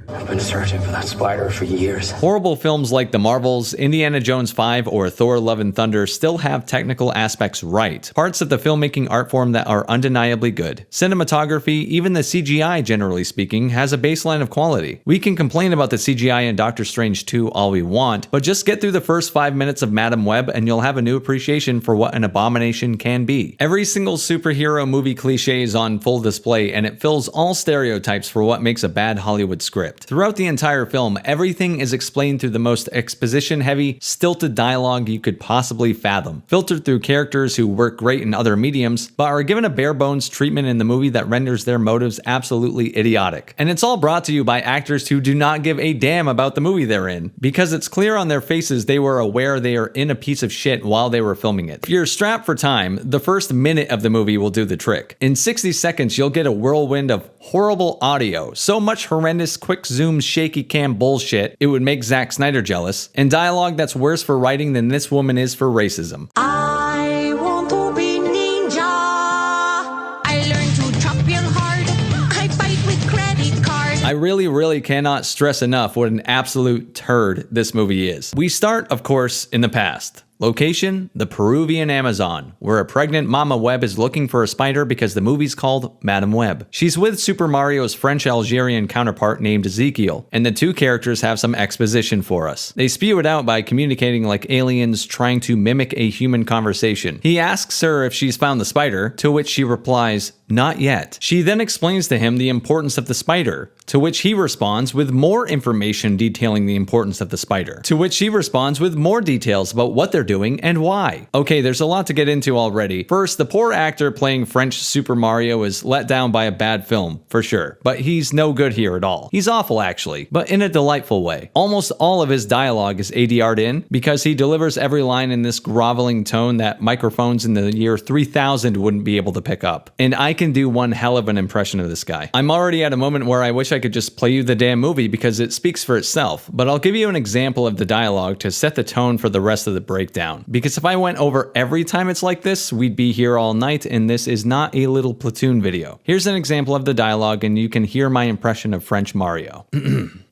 I've been searching for that spider for years. Horrible films like The Marvels, Indiana Jones 5, or Thor Love and Thunder still have technical aspects right, parts of the filmmaking art form that are undeniably good. Cinematography, even the CGI generally speaking, has a baseline of quality. We can complain about the CGI in Doctor Strange 2 all we want, but just get through the first 5 minutes of Madam Web and you'll have a new appreciation for what an abomination can be. Every single superhero movie cliche is on full display, and it fills all stereotypes for what makes a bad Hollywood script. Throughout the entire film, everything is explained through the most exposition-heavy, stilted dialogue you could possibly fathom, filtered through characters who work great in other mediums, but are given a bare-bones treatment in the movie that renders their motives absolutely idiotic. And it's all brought to you by actors who do not give a damn about the movie they're in, because it's clear on their faces they were aware they are in a piece of shit while they were filming it. If you're strapped for time, the first minute of the movie will do the trick. In 60 seconds, you'll get a whirlwind of horrible audio, so much horrendous quick zoom shaky cam bullshit it would make Zack Snyder jealous, and dialogue that's worse for writing than this woman is for racism. I want to be ninja. I learned to champion hard. I fight with credit cards. I really cannot stress enough what an absolute turd this movie is. We start, of course, in the past. Location, the Peruvian Amazon, where a pregnant Mama Web is looking for a spider because the movie's called Madam Web. She's with Super Mario's French-Algerian counterpart named Ezekiel, and the two characters have some exposition for us. They spew it out by communicating like aliens trying to mimic a human conversation. He asks her if she's found the spider, to which she replies, "Not yet." She then explains to him the importance of the spider, to which he responds with more information detailing the importance of the spider, to which she responds with more details about what they're doing and why. Okay, there's a lot to get into already. First, the poor actor playing French Super Mario is let down by a bad film, for sure, but he's no good here at all. He's awful actually, but in a delightful way. Almost all of his dialogue is ADR'd in because he delivers every line in this groveling tone that microphones in the year 3000 wouldn't be able to pick up. And I can do one hell of an impression of this guy. I'm already at a moment where I wish I could just play you the damn movie because it speaks for itself, but I'll give you an example of the dialogue to set the tone for the rest of the breakdown. Because if I went over every time it's like this, we'd be here all night, and this is not a Little Platoon video. Here's an example of the dialogue, and you can hear my impression of French Mario.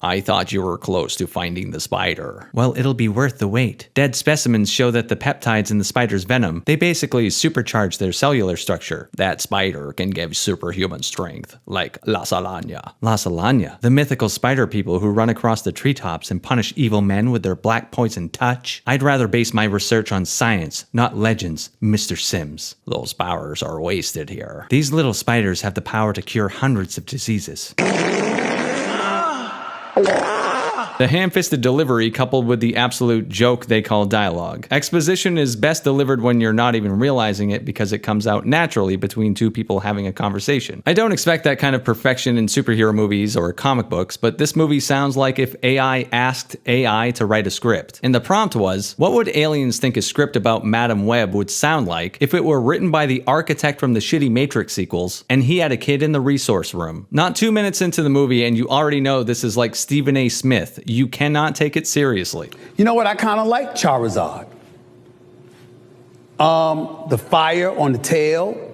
I thought you were close to finding the spider. Well, it'll be worth the wait. Dead specimens show that the peptides in the spider's venom, they basically supercharge their cellular structure. That spider can give superhuman strength, like La Salanya. La Salanya? The mythical spider people who run across the treetops and punish evil men with their black poison touch? I'd rather base my research on science, not legends, Mr. Sims. Those powers are wasted here. These little spiders have the power to cure hundreds of diseases. The ham-fisted delivery coupled with the absolute joke they call dialogue. Exposition is best delivered when you're not even realizing it because it comes out naturally between two people having a conversation. I don't expect that kind of perfection in superhero movies or comic books, but this movie sounds like if AI asked AI to write a script. And the prompt was, what would aliens think a script about Madam Web would sound like if it were written by the architect from the shitty Matrix sequels and he had a kid in the resource room? Not 2 minutes into the movie and you already know this is like Stephen A. Smith. You cannot take it seriously. You know what? I kind of like Charizard. The fire on the tail,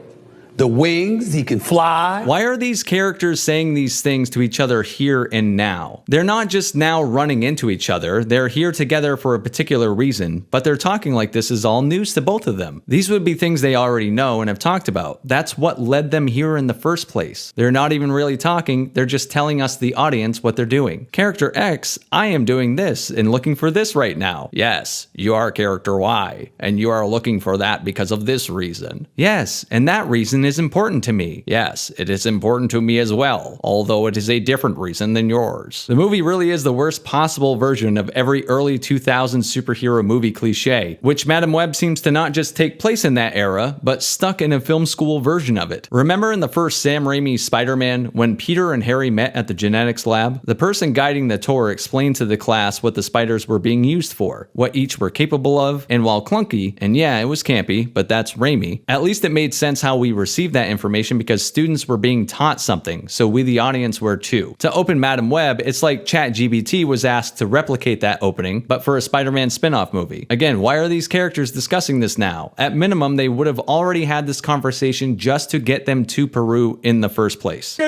the wings, he can fly. Why are these characters saying these things to each other here and now? They're not just now running into each other, they're here together for a particular reason, but they're talking like this is all news to both of them. These would be things they already know and have talked about. That's what led them here in the first place. They're not even really talking, they're just telling us, the audience, what they're doing. Character X, I am doing this and looking for this right now. Yes, you are character Y, and you are looking for that because of this reason. Yes, and that reason is important to me. Yes, it is important to me as well, although it is a different reason than yours. The movie really is the worst possible version of every early 2000s superhero movie cliche, which Madame Web seems to not just take place in that era, but stuck in a film school version of it. Remember in the first Sam Raimi Spider-Man, when Peter and Harry met at the genetics lab? The person guiding the tour explained to the class what the spiders were being used for, what each were capable of, and while clunky, and yeah, it was campy, but that's Raimi, at least it made sense how we received that information because students were being taught something, so we the audience were too. To open Madame Web, it's like ChatGPT was asked to replicate that opening, but for a Spider-Man spin-off movie. Again, why are these characters discussing this now? At minimum, they would have already had this conversation just to get them to Peru in the first place.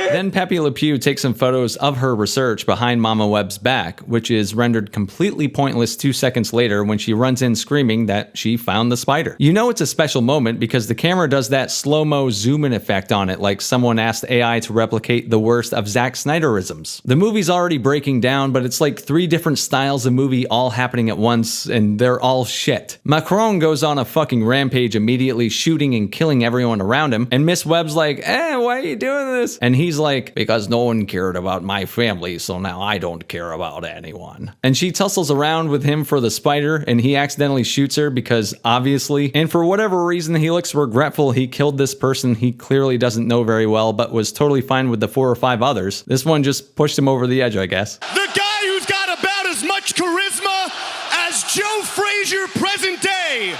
Then Pepe Le Pew takes some photos of her research behind Mama Web's back, which is rendered completely pointless 2 seconds later when she runs in screaming that she found the spider. You know it's a special moment because the camera does that slow-mo zoom-in effect on it like someone asked AI to replicate the worst of Zack Snyderisms. The movie's already breaking down, but it's like 3 different styles of movie all happening at once, and they're all shit. Macron goes on a fucking rampage immediately shooting and killing everyone around him, and Miss Webb's like, why are you doing this? And he's like, because no one cared about my family, so now I don't care about anyone. And she tussles around with him for the spider, and he accidentally shoots her because obviously, and for whatever reason, he looks regretful he killed this person he clearly doesn't know very well, but was totally fine with the 4 or 5 others. This one just pushed him over the edge, I guess. The guy who's got about as much charisma as Joe Frazier present day.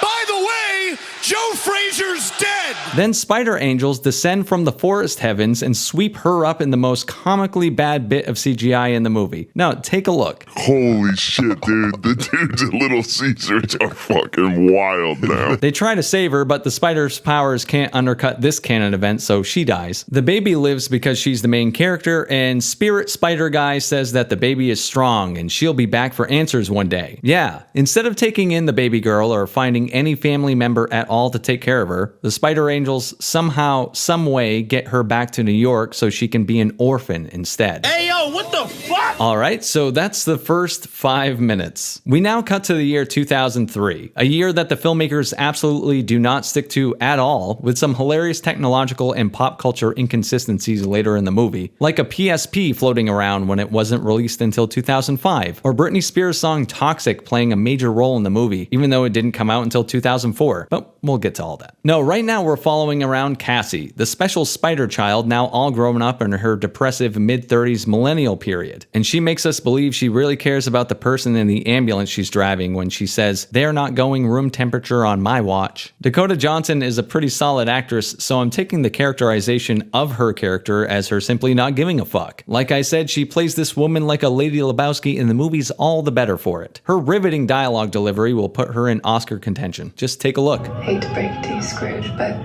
By the way, Joe Frazier's dead! Then spider angels descend from the forest heavens and sweep her up in the most comically bad bit of CGI in the movie. Now, take a look. Holy shit, dude. The dudes at Little Caesars are fucking wild now. They try to save her, but the spider's powers can't undercut this canon event, so she dies. The baby lives because she's the main character, and Spirit Spider Guy says that the baby is strong and she'll be back for answers one day. Yeah, instead of taking in the baby girl or finding any family member at all to take care of her, the Spider Angels somehow, some way get her back to New York so she can be an orphan instead. Hey yo, what the fuck? Alright, so that's the first 5 minutes. We now cut to the year 2003, a year that the filmmakers absolutely do not stick to at all, with some hilarious technological and pop culture inconsistencies later in the movie, like a PSP floating around when it wasn't released until 2005, or Britney Spears' song Toxic playing a major role in the movie, even though it didn't come out until 2004, but we'll get to all that. No, right now we're following around Cassie, the special spider child now all grown up in her depressive mid-30s millennial period, and she makes us believe she really cares about the person in the ambulance she's driving when she says, "They're not going room temperature on my watch." Dakota Johnson is a pretty solid actress, so I'm taking the characterization of her character as her simply not giving a fuck. Like I said, she plays this woman like a Lady Lebowski, and the movie's all the better for it. Her riveting dialogue delivery will put her in Oscar contention. Just take a look. I hate to break it to you, Scrooge, but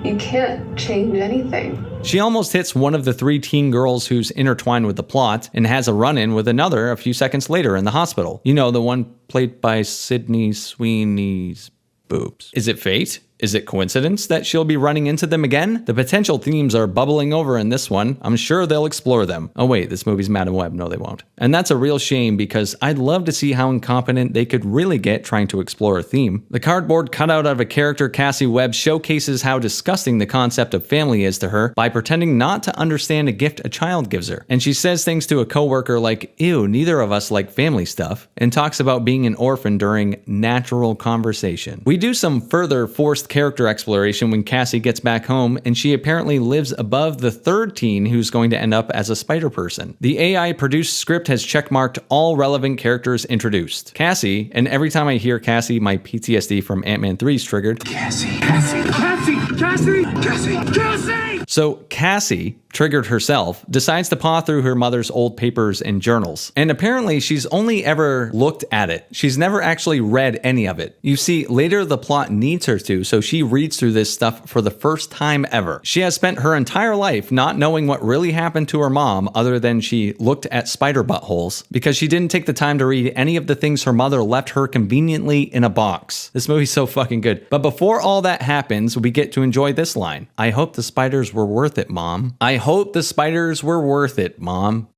you can't change anything. She almost hits one of the 3 teen girls who's intertwined with the plot and has a run-in with another a few seconds later in the hospital. You know, the one played by Sydney Sweeney's boobs. Is it fate? Is it coincidence that she'll be running into them again? The potential themes are bubbling over in this one. I'm sure they'll explore them. Oh wait, this movie's Madame Web. No, they won't. And that's a real shame because I'd love to see how incompetent they could really get trying to explore a theme. The cardboard cutout of a character, Cassie Webb, showcases how disgusting the concept of family is to her by pretending not to understand a gift a child gives her. And she says things to a coworker like, "Ew, neither of us like family stuff," and talks about being an orphan during natural conversation. We do some further forced character exploration when Cassie gets back home, and she apparently lives above the 3rd teen who's going to end up as a spider person. The AI produced script has checkmarked all relevant characters introduced. Cassie, and every time I hear Cassie, my PTSD from Ant-Man 3 is triggered. Cassie, Cassie, Cassie, Cassie, Cassie, Cassie! So Cassie, triggered herself, decides to paw through her mother's old papers and journals. And apparently she's only ever looked at it. She's never actually read any of it. You see, later the plot needs her to, so she reads through this stuff for the first time ever. She has spent her entire life not knowing what really happened to her mom other than she looked at spider buttholes because she didn't take the time to read any of the things her mother left her conveniently in a box. This movie's so fucking good. But before all that happens, we get to enjoy this line. "I hope the spiders were worth it, Mom. I hope the spiders were worth it, Mom."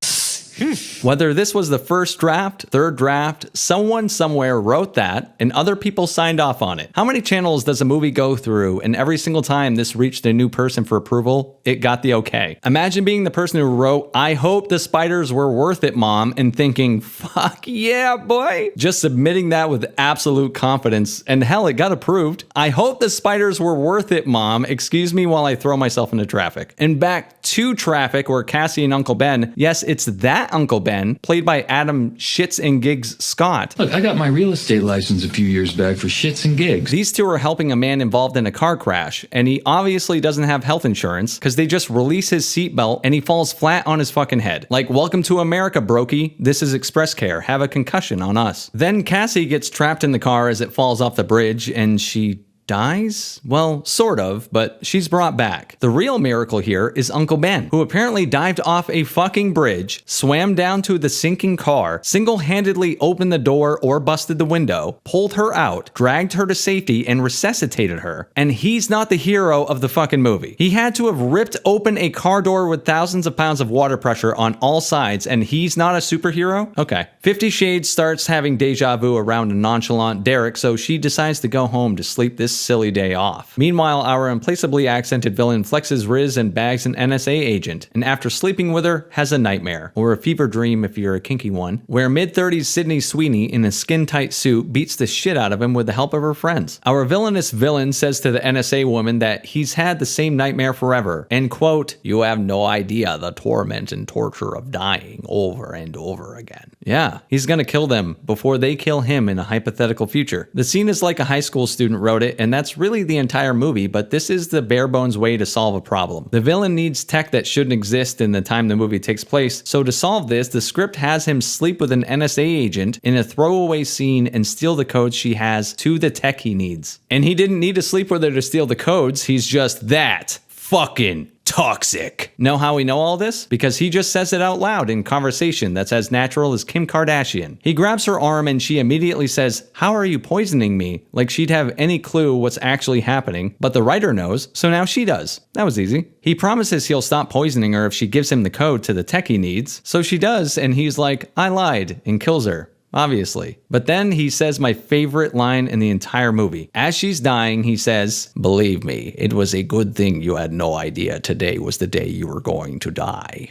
Whether this was the first draft, third draft, someone somewhere wrote that and other people signed off on it. How many channels does a movie go through and every single time this reached a new person for approval, it got the okay? Imagine being the person who wrote, "I hope the spiders were worth it, Mom," and thinking, "Fuck yeah, boy." Just submitting that with absolute confidence, and hell, it got approved. "I hope the spiders were worth it, Mom. Excuse me while I throw myself into traffic." And back to Traffic, where Cassie and Uncle Ben, yes, it's that Uncle Ben, played by Adam Shits and Gigs Scott. Look, I got my real estate license a few years back for shits and gigs. These two are helping a man involved in a car crash, and he obviously doesn't have health insurance because they just release his seatbelt and he falls flat on his fucking head. Like, welcome to America, brokey. This is Express Care. Have a concussion on us. Then Cassie gets trapped in the car as it falls off the bridge, and she dies? Well, sort of, but she's brought back. The real miracle here is Uncle Ben, who apparently dived off a fucking bridge, swam down to the sinking car, single-handedly opened the door or busted the window, pulled her out, dragged her to safety, and resuscitated her. And he's not the hero of the fucking movie. He had to have ripped open a car door with thousands of pounds of water pressure on all sides, and he's not a superhero? Okay. 50 Shades starts having deja vu around a nonchalant Derek, so she decides to go home to sleep this silly day off. Meanwhile, our implacably accented villain flexes Riz and bags an NSA agent, and after sleeping with her, has a nightmare, or a fever dream if you're a kinky one, where mid-30s Sydney Sweeney in a skin-tight suit beats the shit out of him with the help of her friends. Our villainous villain says to the NSA woman that he's had the same nightmare forever, and quote, "You have no idea the torment and torture of dying over and over again." Yeah, he's gonna kill them before they kill him in a hypothetical future. The scene is like a high school student wrote it, and that's really the entire movie, but this is the bare bones way to solve a problem. The villain needs tech that shouldn't exist in the time the movie takes place, so to solve this, the script has him sleep with an NSA agent in a throwaway scene and steal the codes she has to the tech he needs. And he didn't need to sleep with her to steal the codes, he's just that fucking toxic. Know how we know all this? Because he just says it out loud in conversation that's as natural as Kim Kardashian. He grabs her arm and she immediately says, "How are you poisoning me?" Like she'd have any clue what's actually happening, but the writer knows, so now she does. That was easy. He promises he'll stop poisoning her if she gives him the code to the tech he needs, so she does, and he's like, "I lied," and kills her. Obviously. But then he says my favorite line in the entire movie. As she's dying, he says, "Believe me, it was a good thing you had no idea today was the day you were going to die."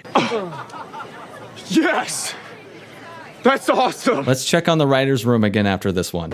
Yes! That's awesome! Let's check on the writer's room again after this one.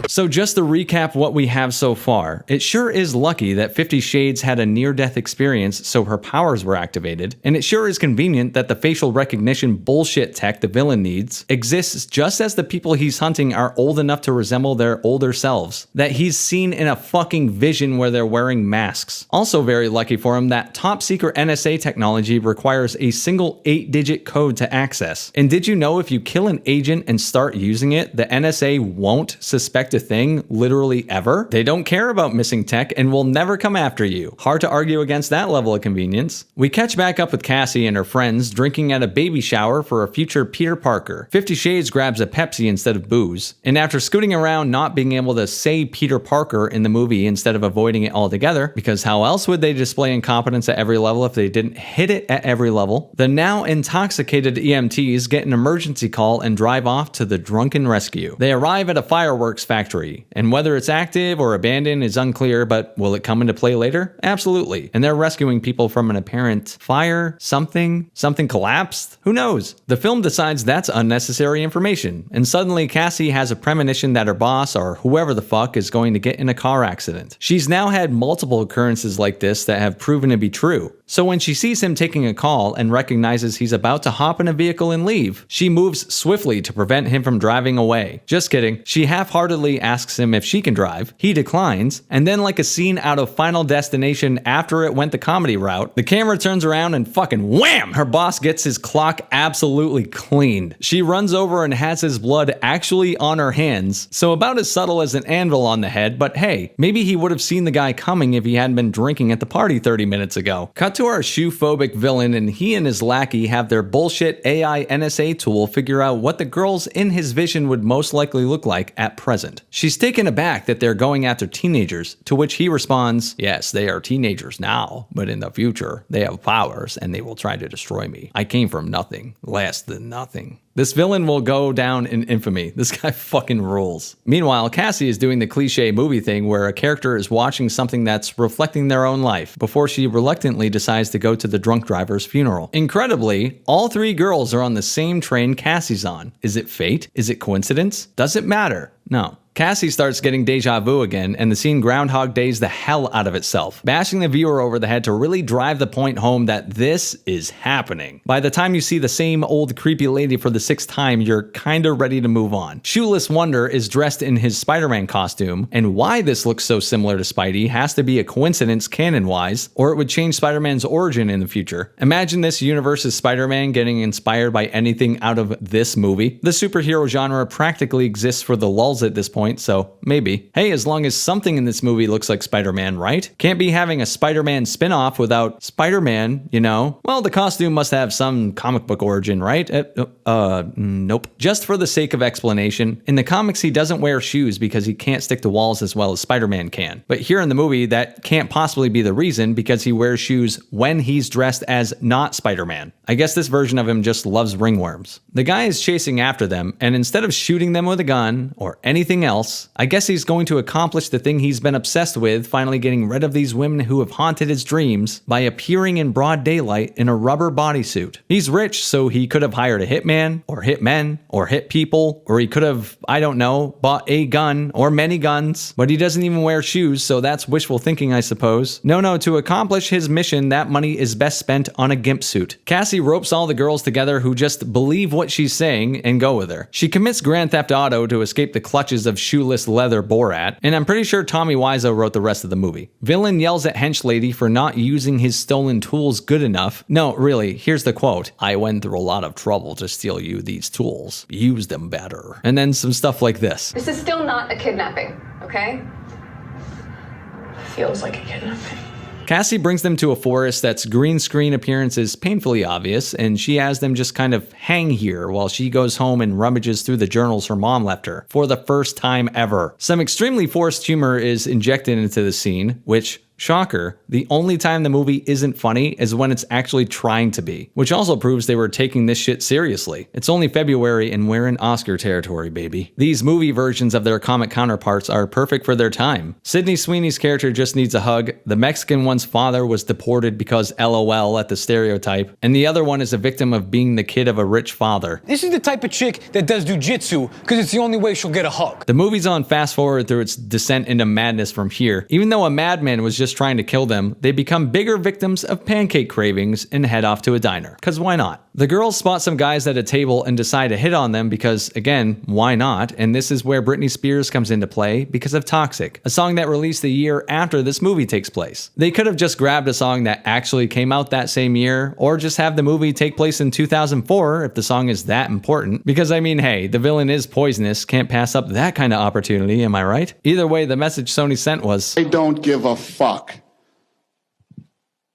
So just to recap what we have so far, it sure is lucky that 50 Shades had a near-death experience so her powers were activated, and it sure is convenient that the facial recognition bullshit tech the villain needs exists just as the people he's hunting are old enough to resemble their older selves, that he's seen in a fucking vision where they're wearing masks. Also very lucky for him that top-secret NSA technology requires a single 8-digit code to access. And did you know if you kill an agent and start using it, the NSA won't suspect a thing literally ever? They don't care about missing tech and will never come after you. Hard to argue against that level of convenience. We catch back up with Cassie and her friends drinking at a baby shower for a future Peter Parker. 50 Shades grabs a Pepsi instead of booze, and after scooting around not being able to say Peter Parker in the movie instead of avoiding it altogether, because how else would they display incompetence at every level if they didn't hit it at every level, the now intoxicated EMTs get an emergency call and drive off to the drunken rescue. They arrive at a fireworks factory, and whether it's active or abandoned is unclear, but will it come into play later? Absolutely. And they're rescuing people from an apparent fire, something collapsed? Who knows? The film decides that's unnecessary information, and suddenly Cassie has a premonition that her boss, or whoever the fuck, is going to get in a car accident. She's now had multiple occurrences like this that have proven to be true. So when she sees him taking a call and recognizes he's about to hop in a vehicle and leave, she moves swiftly to prevent him from driving away. Just kidding. She half-heartedly asks him if she can drive. He declines, and then like a scene out of Final Destination after it went the comedy route, the camera turns around and fucking wham! Her boss gets his clock absolutely cleaned. She runs over and has his blood actually on her hands, so about as subtle as an anvil on the head, but hey, maybe he would have seen the guy coming if he hadn't been drinking at the party 30 minutes ago. Cut to our shoe-phobic villain, and he and his lackey have their bullshit AI NSA tool figure out what the girls in his vision would most likely look like at present. She's taken aback that they're going after teenagers, to which he responds, yes, they are teenagers now, but in the future, they have powers and they will try to destroy me. I came from nothing, less than nothing. This villain will go down in infamy. This guy fucking rules. Meanwhile, Cassie is doing the cliche movie thing where a character is watching something that's reflecting their own life before she reluctantly decides to go to the drunk driver's funeral. Incredibly, all three girls are on the same train Cassie's on. Is it fate? Is it coincidence? Does it matter? No. Cassie starts getting deja vu again, and the scene Groundhog Days the hell out of itself, bashing the viewer over the head to really drive the point home that this is happening. By the time you see the same old creepy lady for the 6th time, you're kinda ready to move on. Shoeless Wonder is dressed in his Spider-Man costume, and why this looks so similar to Spidey has to be a coincidence canon-wise, or it would change Spider-Man's origin in the future. Imagine this universe's Spider-Man getting inspired by anything out of this movie. The superhero genre practically exists for the lulz at this point, so maybe. Hey, as long as something in this movie looks like Spider-Man, right? Can't be having a Spider-Man spin-off without Spider-Man, you know? Well, the costume must have some comic book origin, right? Nope. Just for the sake of explanation, in the comics he doesn't wear shoes because he can't stick to walls as well as Spider-Man can. But here in the movie, that can't possibly be the reason because he wears shoes when he's dressed as not Spider-Man. I guess this version of him just loves ringworms. The guy is chasing after them, and instead of shooting them with a gun or anything else, I guess he's going to accomplish the thing he's been obsessed with, finally getting rid of these women who have haunted his dreams by appearing in broad daylight in a rubber bodysuit. He's rich, so he could have hired a hitman, or hitmen, or hit people, or he could have, I don't know, bought a gun, or many guns, but he doesn't even wear shoes, so that's wishful thinking, I suppose. No, to accomplish his mission, that money is best spent on a gimp suit. Cassie ropes all the girls together who just believe what she's saying and go with her. She commits Grand Theft Auto to escape the clutches of shoeless leather Borat, and I'm pretty sure Tommy Wiseau wrote the rest of the movie. Villain yells at Hench Lady for not using his stolen tools good enough. No, really, here's the quote. I went through a lot of trouble to steal you these tools. Use them better. And then some stuff like this. This is still not a kidnapping, okay? Feels like a kidnapping. Cassie brings them to a forest that's green screen appearances painfully obvious, and she has them just kind of hang here while she goes home and rummages through the journals her mom left her, for the first time ever. Some extremely forced humor is injected into the scene, which, shocker, the only time the movie isn't funny is when it's actually trying to be, which also proves they were taking this shit seriously. It's only February and we're in Oscar territory, baby. These movie versions of their comic counterparts are perfect for their time. Sydney Sweeney's character just needs a hug, the Mexican one's father was deported because LOL at the stereotype, and the other one is a victim of being the kid of a rich father. This is the type of chick that does jujitsu because it's the only way she'll get a hug. The movie's on fast forward through its descent into madness from here. Even though a madman was just trying to kill them, they become bigger victims of pancake cravings and head off to a diner. Cause why not? The girls spot some guys at a table and decide to hit on them because, again, why not? And this is where Britney Spears comes into play because of Toxic, a song that released the year after this movie takes place. They could have just grabbed a song that actually came out that same year, or just have the movie take place in 2004 if the song is that important. Because I mean, hey, the villain is poisonous, can't pass up that kind of opportunity, am I right? Either way, the message Sony sent was, I don't give a fuck.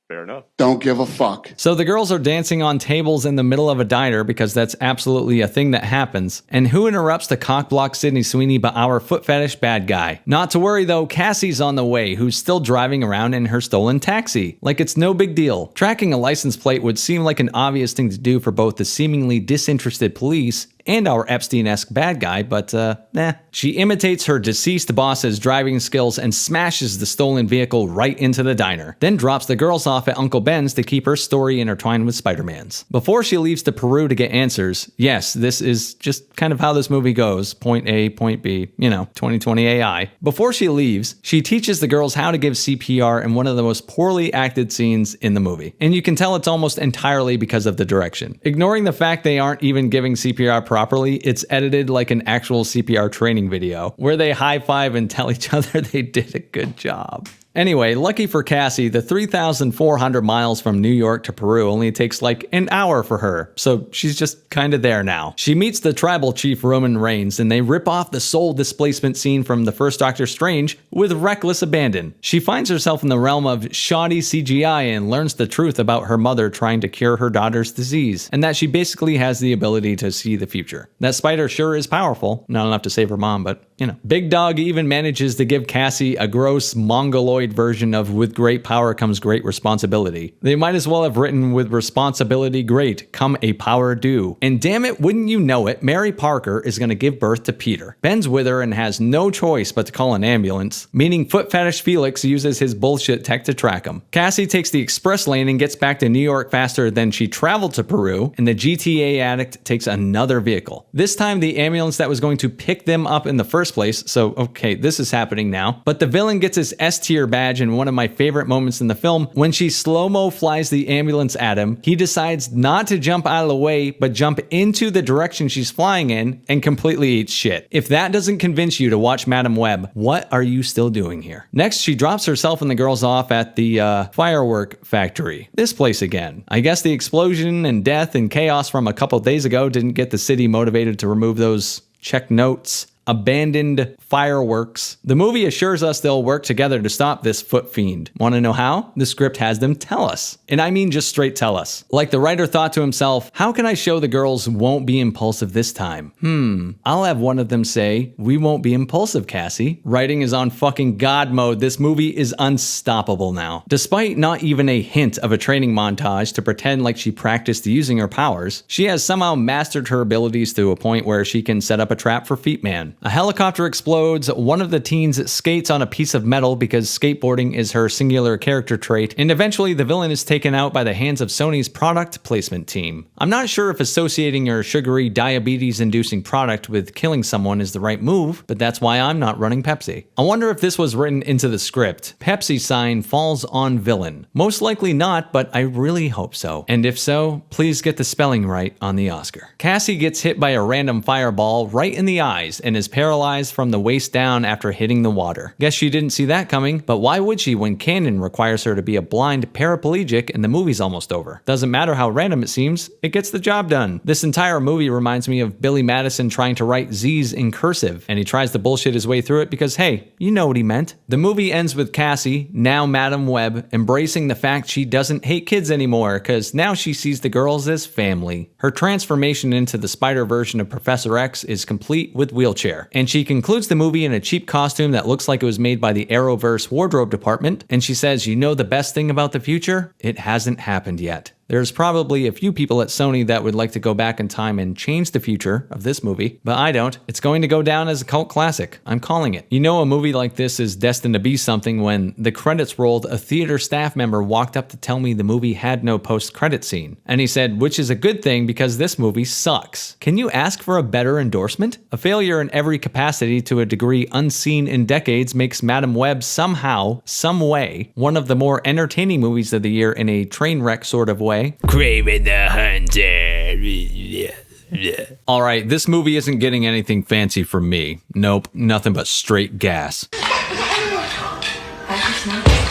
Fair enough. Don't give a fuck. So the girls are dancing on tables in the middle of a diner because that's absolutely a thing that happens. And who interrupts the cockblock Sydney Sweeney but our foot fetish bad guy? Not to worry though, Cassie's on the way, who's still driving around in her stolen taxi. Like it's no big deal. Tracking a license plate would seem like an obvious thing to do for both the seemingly disinterested police and our Epstein-esque bad guy, but nah. She imitates her deceased boss's driving skills and smashes the stolen vehicle right into the diner, then drops the girls off at Uncle Ben's to keep her story intertwined with Spider-Man's. Before she leaves to Peru to get answers, yes, this is just kind of how this movie goes, point A, point B, 2020 AI. Before she leaves, she teaches the girls how to give CPR in one of the most poorly acted scenes in the movie. And you can tell it's almost entirely because of the direction. Ignoring the fact they aren't even giving CPR properly, it's edited like an actual CPR training video, where they high-five and tell each other they did a good job. Anyway, lucky for Cassie, the 3,400 miles from New York to Peru only takes like an hour for her, so she's just kind of there now. She meets the tribal chief Roman Reigns, and they rip off the soul displacement scene from the first Doctor Strange with reckless abandon. She finds herself in the realm of shoddy CGI and learns the truth about her mother trying to cure her daughter's disease, and that she basically has the ability to see the future. That spider sure is powerful, not enough to save her mom, but you know. Big Dog even manages to give Cassie a gross mongoloid version of with great power comes great responsibility. They might as well have written with responsibility great, come a power do. And damn it, wouldn't you know it, Mary Parker is going to give birth to Peter. Ben's with her and has no choice but to call an ambulance, meaning foot fetish Felix uses his bullshit tech to track him. Cassie takes the express lane and gets back to New York faster than she traveled to Peru, and the GTA addict takes another vehicle. This time the ambulance that was going to pick them up in the first place, so okay, this is happening now. But the villain gets his S-tier badge in one of my favorite moments in the film. When she slow-mo flies the ambulance at him, he decides not to jump out of the way, but jump into the direction she's flying in and completely eats shit. If that doesn't convince you to watch Madam Web, what are you still doing here? Next, she drops herself and the girls off at the firework factory. This place again. I guess the explosion and death and chaos from a couple days ago didn't get the city motivated to remove those check notes. Abandoned fireworks. The movie assures us they'll work together to stop this foot fiend. Want to know how? The script has them tell us. And I mean just straight tell us. Like the writer thought to himself, how can I show the girls won't be impulsive this time? I'll have one of them say, we won't be impulsive, Cassie. Writing is on fucking God mode. This movie is unstoppable now. Despite not even a hint of a training montage to pretend like she practiced using her powers, she has somehow mastered her abilities to a point where she can set up a trap for Feet Man. A helicopter explodes, one of the teens skates on a piece of metal because skateboarding is her singular character trait, and eventually the villain is taken out by the hands of Sony's product placement team. I'm not sure if associating your sugary, diabetes-inducing product with killing someone is the right move, but that's why I'm not running Pepsi. I wonder if this was written into the script. Pepsi sign falls on villain. Most likely not, but I really hope so. And if so, please get the spelling right on the Oscar. Cassie gets hit by a random fireball right in the eyes and is paralyzed from the waist down after hitting the water. Guess she didn't see that coming, but why would she when canon requires her to be a blind paraplegic and the movie's almost over? Doesn't matter how random it seems, it gets the job done. This entire movie reminds me of Billy Madison trying to write Z's in cursive, and he tries to bullshit his way through it because hey, you know what he meant. The movie ends with Cassie, now Madam Web, embracing the fact she doesn't hate kids anymore because now she sees the girls as family. Her transformation into the spider version of Professor X is complete with wheelchair. And she concludes the movie in a cheap costume that looks like it was made by the Arrowverse wardrobe department, and she says, you know the best thing about the future? It hasn't happened yet. There's probably a few people at Sony that would like to go back in time and change the future of this movie, but I don't. It's going to go down as a cult classic. I'm calling it. You know a movie like this is destined to be something when the credits rolled, a theater staff member walked up to tell me the movie had no post-credit scene. And he said, which is a good thing because this movie sucks. Can you ask for a better endorsement? A failure in every capacity to a degree unseen in decades makes Madam Web somehow, some way, one of the more entertaining movies of the year in a train wreck sort of way. Kraven the Hunter. Alright, this movie isn't getting anything fancy from me. Nope, nothing but straight gas.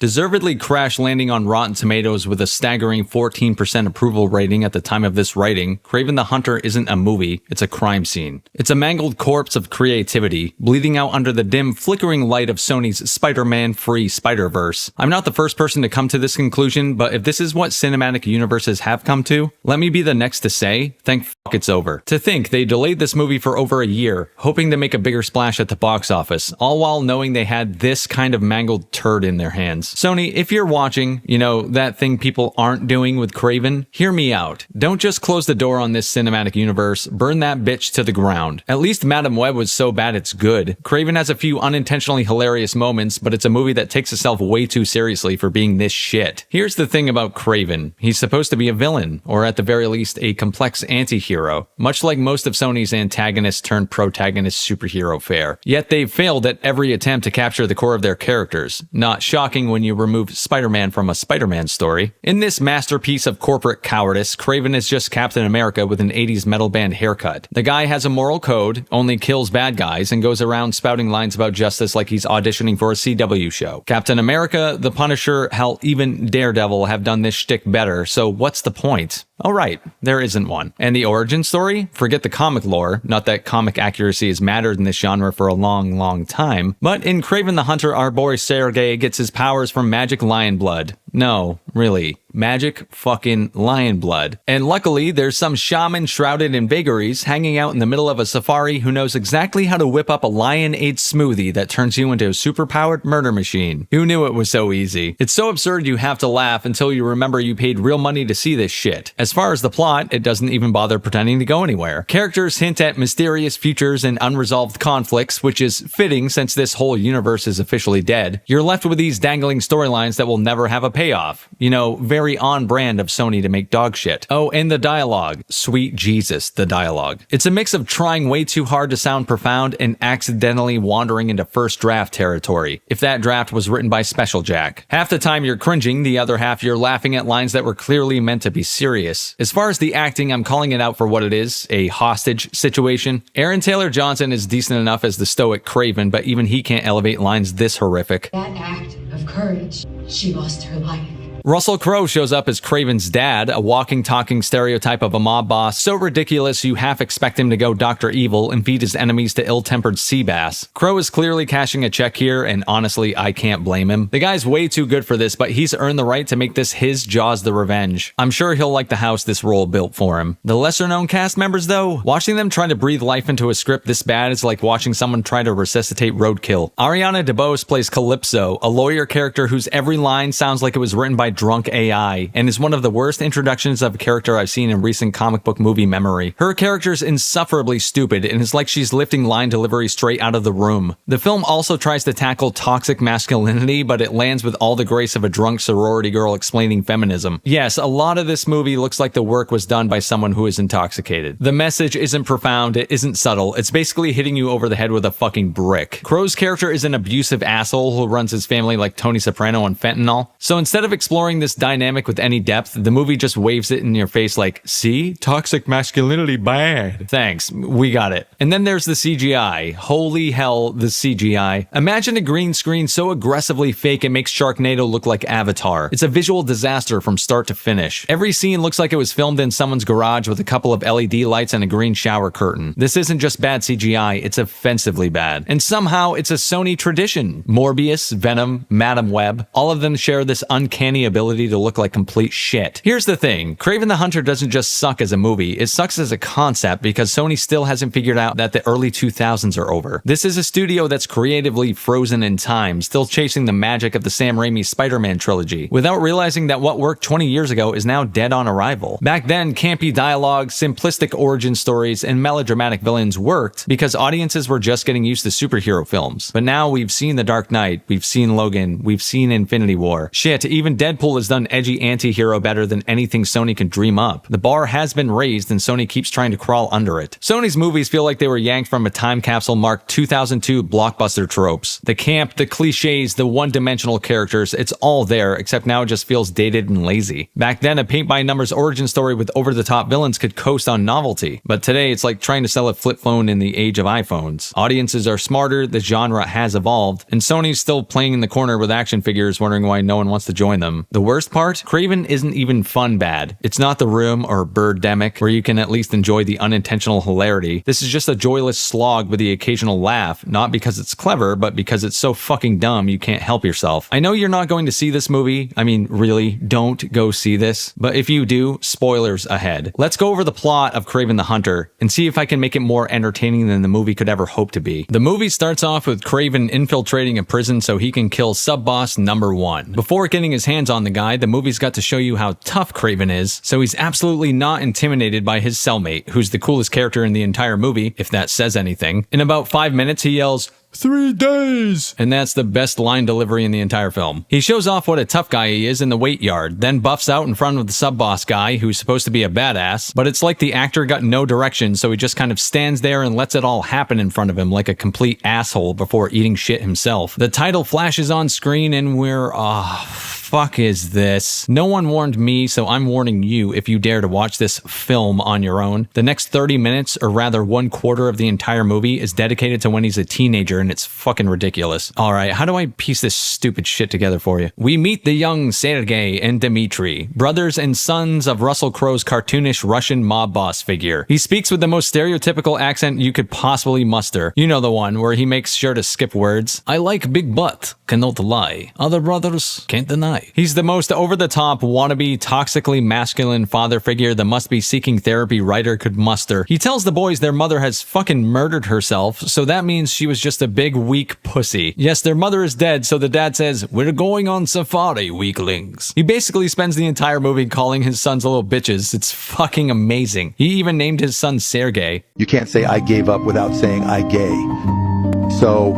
Deservedly crash landing on Rotten Tomatoes with a staggering 14% approval rating at the time of this writing, Kraven the Hunter isn't a movie, it's a crime scene. It's a mangled corpse of creativity, bleeding out under the dim, flickering light of Sony's Spider-Man free Spider-Verse. I'm not the first person to come to this conclusion, but if this is what cinematic universes have come to, let me be the next to say, thank fuck it's over. To think they delayed this movie for over a year, hoping to make a bigger splash at the box office, all while knowing they had this kind of mangled turd in their hands. Sony, if you're watching, you know, that thing people aren't doing with Kraven, hear me out. Don't just close the door on this cinematic universe, burn that bitch to the ground. At least Madam Web was so bad it's good. Kraven has a few unintentionally hilarious moments, but it's a movie that takes itself way too seriously for being this shit. Here's the thing about Kraven. He's supposed to be a villain, or at the very least a complex anti-hero, much like most of Sony's antagonist turned protagonist superhero fare. Yet they've failed at every attempt to capture the core of their characters. Not shocking when you remove Spider-Man from a Spider-Man story. In this masterpiece of corporate cowardice, Kraven is just Captain America with an 80s metal band haircut. The guy has a moral code, only kills bad guys, and goes around spouting lines about justice like he's auditioning for a CW show. Captain America, the Punisher, hell, even Daredevil have done this shtick better, so what's the point? Oh right, there isn't one. And the origin story? Forget the comic lore, not that comic accuracy has mattered in this genre for a long time, but in Kraven the Hunter, our boy Sergei gets his powers from magic lion blood. No, really. Magic fucking lion blood. And luckily, there's some shaman shrouded in vagaries hanging out in the middle of a safari who knows exactly how to whip up a lion-ate smoothie that turns you into a superpowered murder machine. Who knew it was so easy? It's so absurd you have to laugh until you remember you paid real money to see this shit. As far as the plot, it doesn't even bother pretending to go anywhere. Characters hint at mysterious futures and unresolved conflicts, which is fitting since this whole universe is officially dead. You're left with these dangling storylines that will never have a payoff. You know, very on brand of Sony to make dog shit. Oh, and the dialogue. Sweet Jesus, the dialogue. It's a mix of trying way too hard to sound profound and accidentally wandering into first draft territory, if that draft was written by Special Jack. Half the time you're cringing, the other half you're laughing at lines that were clearly meant to be serious. As far as the acting, I'm calling it out for what it is, a hostage situation. Aaron Taylor Johnson is decent enough as the stoic Kraven, but even he can't elevate lines this horrific. That act of courage, she lost her life. Russell Crowe shows up as Kraven's dad, a walking, talking stereotype of a mob boss, so ridiculous you half expect him to go Dr. Evil and feed his enemies to ill-tempered sea bass. Crowe is clearly cashing a check here, and honestly, I can't blame him. The guy's way too good for this, but he's earned the right to make this his Jaws the Revenge. I'm sure he'll like the house this role built for him. The lesser-known cast members, though, watching them try to breathe life into a script this bad is like watching someone try to resuscitate roadkill. Ariana DeBose plays Calypso, a lawyer character whose every line sounds like it was written by drunk AI, and is one of the worst introductions of a character I've seen in recent comic book movie memory. Her character's insufferably stupid, and it's like she's lifting line delivery straight out of The Room. The film also tries to tackle toxic masculinity, but it lands with all the grace of a drunk sorority girl explaining feminism. Yes, a lot of this movie looks like the work was done by someone who is intoxicated. The message isn't profound, it isn't subtle, it's basically hitting you over the head with a fucking brick. Crowe's character is an abusive asshole who runs his family like Tony Soprano on fentanyl. So instead of exploring this dynamic with any depth, the movie just waves it in your face like, see? Toxic masculinity bad. Thanks, we got it. And then there's the CGI. Holy hell, the CGI. Imagine a green screen so aggressively fake it makes Sharknado look like Avatar. It's a visual disaster from start to finish. Every scene looks like it was filmed in someone's garage with a couple of LED lights and a green shower curtain. This isn't just bad CGI, it's offensively bad. And somehow it's a Sony tradition. Morbius, Venom, Madam Web, all of them share this uncanny ability to look like complete shit. Here's the thing, Kraven the Hunter doesn't just suck as a movie, it sucks as a concept because Sony still hasn't figured out that the early 2000s are over. This is a studio that's creatively frozen in time, still chasing the magic of the Sam Raimi Spider-Man trilogy, without realizing that what worked 20 years ago is now dead on arrival. Back then, campy dialogue, simplistic origin stories, and melodramatic villains worked because audiences were just getting used to superhero films. But now we've seen The Dark Knight, we've seen Logan, we've seen Infinity War. Shit, even Deadpool has done edgy anti-hero better than anything Sony can dream up. The bar has been raised and Sony keeps trying to crawl under it. Sony's movies feel like they were yanked from a time capsule marked 2002 blockbuster tropes. The camp, the cliches, the one-dimensional characters, it's all there, except now it just feels dated and lazy. Back then, a paint-by-numbers origin story with over-the-top villains could coast on novelty, but today it's like trying to sell a flip phone in the age of iPhones. Audiences are smarter, the genre has evolved, and Sony's still playing in the corner with action figures wondering why no one wants to join them. The worst part? Kraven isn't even fun bad. It's not The Room or Birdemic, where you can at least enjoy the unintentional hilarity. This is just a joyless slog with the occasional laugh, not because it's clever, but because it's so fucking dumb you can't help yourself. I know you're not going to see this movie. I mean, really, don't go see this. But if you do, spoilers ahead. Let's go over the plot of Kraven the Hunter and see if I can make it more entertaining than the movie could ever hope to be. The movie starts off with Kraven infiltrating a prison so he can kill sub-boss number 1. Before getting his hands on the guy, the movie's got to show you how tough Kraven is, so he's absolutely not intimidated by his cellmate, who's the coolest character in the entire movie, if that says anything. In about 5 minutes, he yells, 3 days. And that's the best line delivery in the entire film. He shows off what a tough guy he is in the weight yard, then buffs out in front of the sub-boss guy who's supposed to be a badass, but it's like the actor got no direction, so he just kind of stands there and lets it all happen in front of him like a complete asshole before eating shit himself. The title flashes on screen and we're, fuck is this? No one warned me, so I'm warning you if you dare to watch this film on your own. The next 30 minutes, or rather 1/4 of the entire movie, is dedicated to when he's a teenager, and it's fucking ridiculous. Alright, how do I piece this stupid shit together for you? We meet the young Sergei and Dmitri, brothers and sons of Russell Crowe's cartoonish Russian mob boss figure. He speaks with the most stereotypical accent you could possibly muster. You know the one, where he makes sure to skip words. I like big butt, cannot lie. Other brothers, can't deny. He's the most over-the-top, wannabe, toxically masculine father figure the must-be-seeking therapy writer could muster. He tells the boys their mother has fucking murdered herself, so that means she was just a big, weak pussy. Yes, their mother is dead, so the dad says, we're going on safari, weaklings. He basically spends the entire movie calling his sons little bitches. It's fucking amazing. He even named his son Sergei. You can't say I gave up without saying I gay. So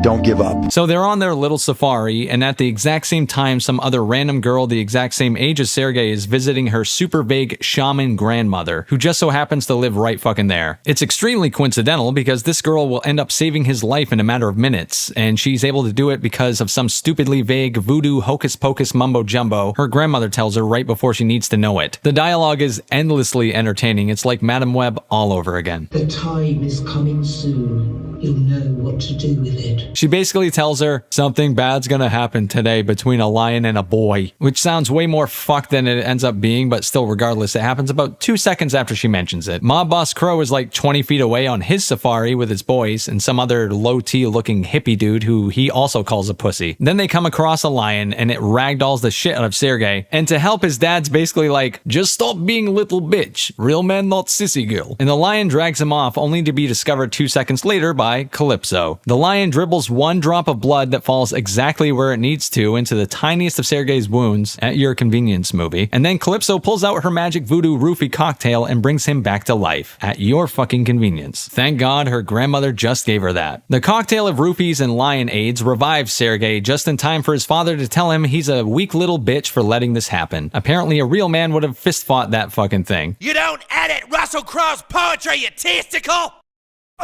don't give up. So they're on their little safari, and at the exact same time, some other random girl the exact same age as Sergei is visiting her super vague shaman grandmother, who just so happens to live right fucking there. It's extremely coincidental because this girl will end up saving his life in a matter of minutes, and she's able to do it because of some stupidly vague voodoo hocus pocus mumbo jumbo her grandmother tells her right before she needs to know it. The dialogue is endlessly entertaining. It's like Madame Web all over again. The time is coming soon. You'll know what to do with it. She basically tells her, something bad's gonna happen today between a lion and a boy, which sounds way more fucked than it ends up being, but still regardless, it happens about 2 seconds after she mentions it. Mob Boss Crow is like 20 feet away on his safari with his boys and some other low-T looking hippie dude who he also calls a pussy. Then they come across a lion and it ragdolls the shit out of Sergei, and to help his dad's basically like, just stop being little bitch, real man not sissy girl. And the lion drags him off only to be discovered 2 seconds later by Calypso. The lion dribbles 1 drop of blood that falls exactly where it needs to into the tiniest of Sergei's wounds, at your convenience movie, and then Calypso pulls out her magic voodoo roofie cocktail and brings him back to life, at your fucking convenience. Thank God her grandmother just gave her that. The cocktail of roofies and lion aids revives Sergei just in time for his father to tell him he's a weak little bitch for letting this happen. Apparently a real man would have fist fought that fucking thing. You don't edit Russell Crowe's poetry, you testicle!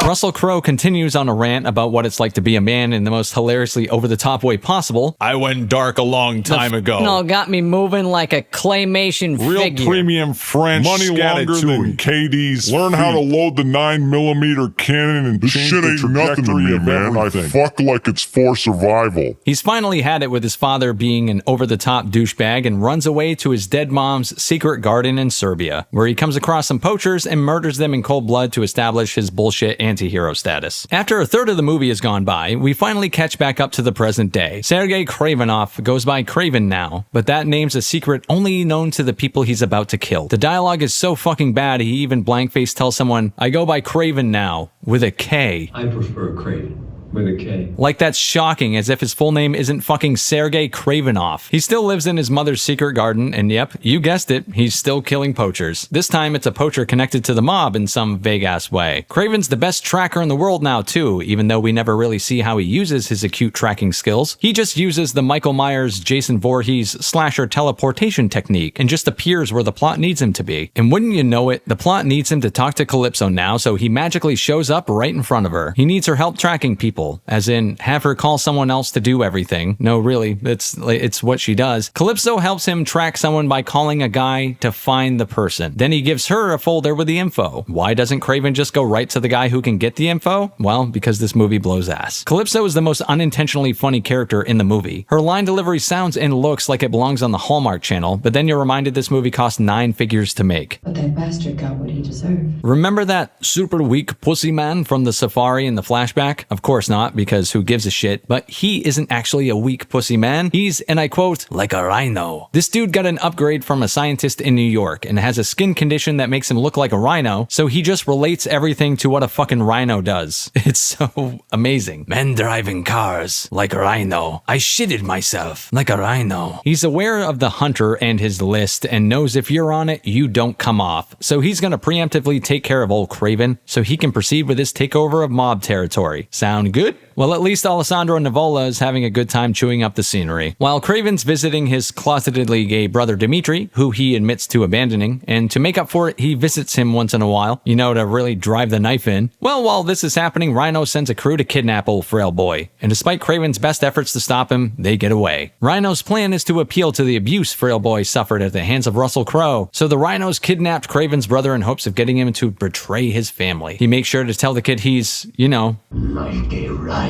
Russell Crowe continues on a rant about what it's like to be a man in the most hilariously over-the-top way possible. I went dark a long time ago. No, got me moving like a claymation Real figure. premium French money longer than KD's. Learn how to load the 9mm cannon and this change shit the ain't nothing to me, man. Everything. I fuck like it's for survival. He's finally had it with his father being an over-the-top douchebag and runs away to his dead mom's secret garden in Serbia, where he comes across some poachers and murders them in cold blood to establish his bullshit anti-hero status. After a third of the movie has gone by, we finally catch back up to the present day. Sergei Kravenov goes by Kraven now, but that name's a secret only known to the people he's about to kill. The dialogue is so fucking bad, he even blank-faced tells someone, I go by Kraven now, with a K. I prefer Kraven. With a K. Like that's shocking, as if his full name isn't fucking Sergei Kravenov. He still lives in his mother's secret garden, and yep, you guessed it, he's still killing poachers. This time it's a poacher connected to the mob in some vague-ass way. Kraven's the best tracker in the world now too, even though we never really see how he uses his acute tracking skills. He just uses the Michael Myers, Jason Voorhees slasher teleportation technique and just appears where the plot needs him to be. And wouldn't you know it, the plot needs him to talk to Calypso now, so he magically shows up right in front of her. He needs her help tracking people. As in, have her call someone else to do everything. No, really, it's what she does. Calypso helps him track someone by calling a guy to find the person. Then he gives her a folder with the info. Why doesn't Kraven just go right to the guy who can get the info? Well, because this movie blows ass. Calypso is the most unintentionally funny character in the movie. Her line delivery sounds and looks like it belongs on the Hallmark Channel, but then you're reminded this movie cost 9 figures to make. But that bastard got what he deserved. Remember that super weak pussy man from the safari in the flashback? Of course, course not, because who gives a shit? But he isn't actually a weak pussy man. He's, and I quote, like a rhino. This dude got an upgrade from a scientist in New York and has a skin condition that makes him look like a rhino, so he just relates everything to what a fucking rhino does. It's so amazing. Men driving cars like a rhino. I shitted myself like a rhino. He's aware of the Hunter and his list and knows if you're on it, you don't come off. So he's gonna preemptively take care of old Kraven so he can proceed with his takeover of mob territory. Sound good? Well, at least Alessandro Nivola is having a good time chewing up the scenery. While Kraven's visiting his closetedly gay brother Dimitri, who he admits to abandoning, and to make up for it, he visits him once in a while, you know, to really drive the knife in. Well, while this is happening, Rhino sends a crew to kidnap old frail boy, and despite Kraven's best efforts to stop him, they get away. Rhino's plan is to appeal to the abuse frail boy suffered at the hands of Russell Crowe, so the Rhinos kidnapped Kraven's brother in hopes of getting him to betray his family. He makes sure to tell the kid he's, you know, like a rhino.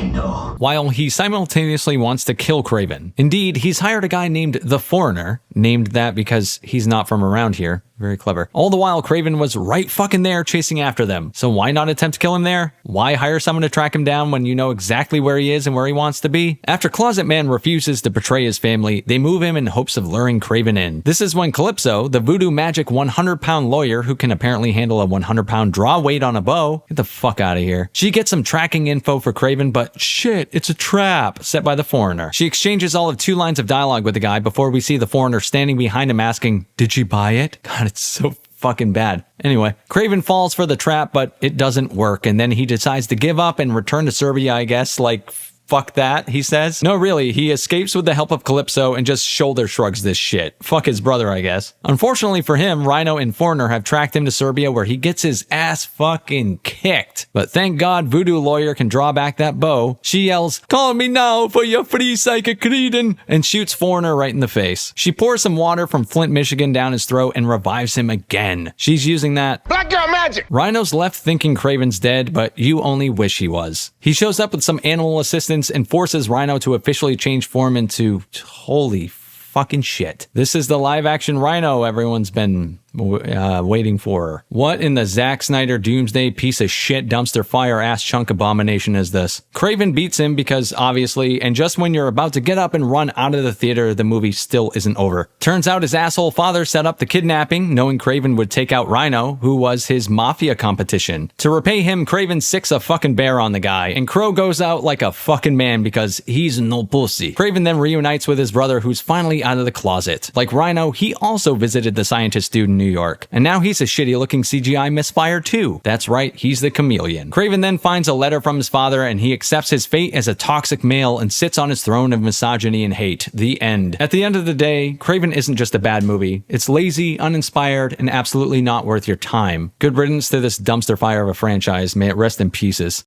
While he simultaneously wants to kill Kraven. Indeed, he's hired a guy named The Foreigner, named that because he's not from around here. Very clever. All the while, Kraven was right fucking there chasing after them. So why not attempt to kill him there? Why hire someone to track him down when you know exactly where he is and where he wants to be? After Closet Man refuses to betray his family, they move him in hopes of luring Kraven in. This is when Calypso, the voodoo magic 100-pound lawyer who can apparently handle a 100-pound draw weight on a bow, get the fuck out of here. She gets some tracking info for Kraven, but shit, it's a trap set by the Foreigner. She exchanges all of 2 lines of dialogue with the guy before we see the Foreigner standing behind him asking, "Did she buy it?" God, it's so fucking bad. Anyway, Kraven falls for the trap, but it doesn't work, and then he decides to give up and return to Serbia, I guess, like, fuck that, he says. No, really, he escapes with the help of Calypso and just shoulder shrugs this shit. Fuck his brother, I guess. Unfortunately for him, Rhino and Foreigner have tracked him to Serbia where he gets his ass fucking kicked. But thank God Voodoo Lawyer can draw back that bow. She yells, "Call me now for your free psychic reading," and shoots Foreigner right in the face. She pours some water from Flint, Michigan down his throat and revives him again. She's using that Black girl magic! Rhino's left thinking Kraven's dead, but you only wish he was. He shows up with some animal assistance and forces Rhino to officially change form into holy fucking shit. This is the live action Rhino everyone's been waiting for. What in the Zack Snyder doomsday piece of shit dumpster fire ass chunk abomination is this? Kraven beats him because obviously, and just when you're about to get up and run out of the theater, the movie still isn't over. Turns out his asshole father set up the kidnapping, knowing Kraven would take out Rhino, who was his mafia competition. To repay him, Kraven sicks a fucking bear on the guy, and Crow goes out like a fucking man because he's no pussy. Kraven then reunites with his brother, who's finally out of the closet. Like Rhino, he also visited the scientist dude in New York, and now he's a shitty looking CGI misfire too. That's right, he's the chameleon. Kraven then finds a letter from his father and he accepts his fate as a toxic male and sits on his throne of misogyny and hate. The end. At the end of the day, Kraven isn't just a bad movie. It's lazy, uninspired, and absolutely not worth your time. Good riddance to this dumpster fire of a franchise. May it rest in pieces.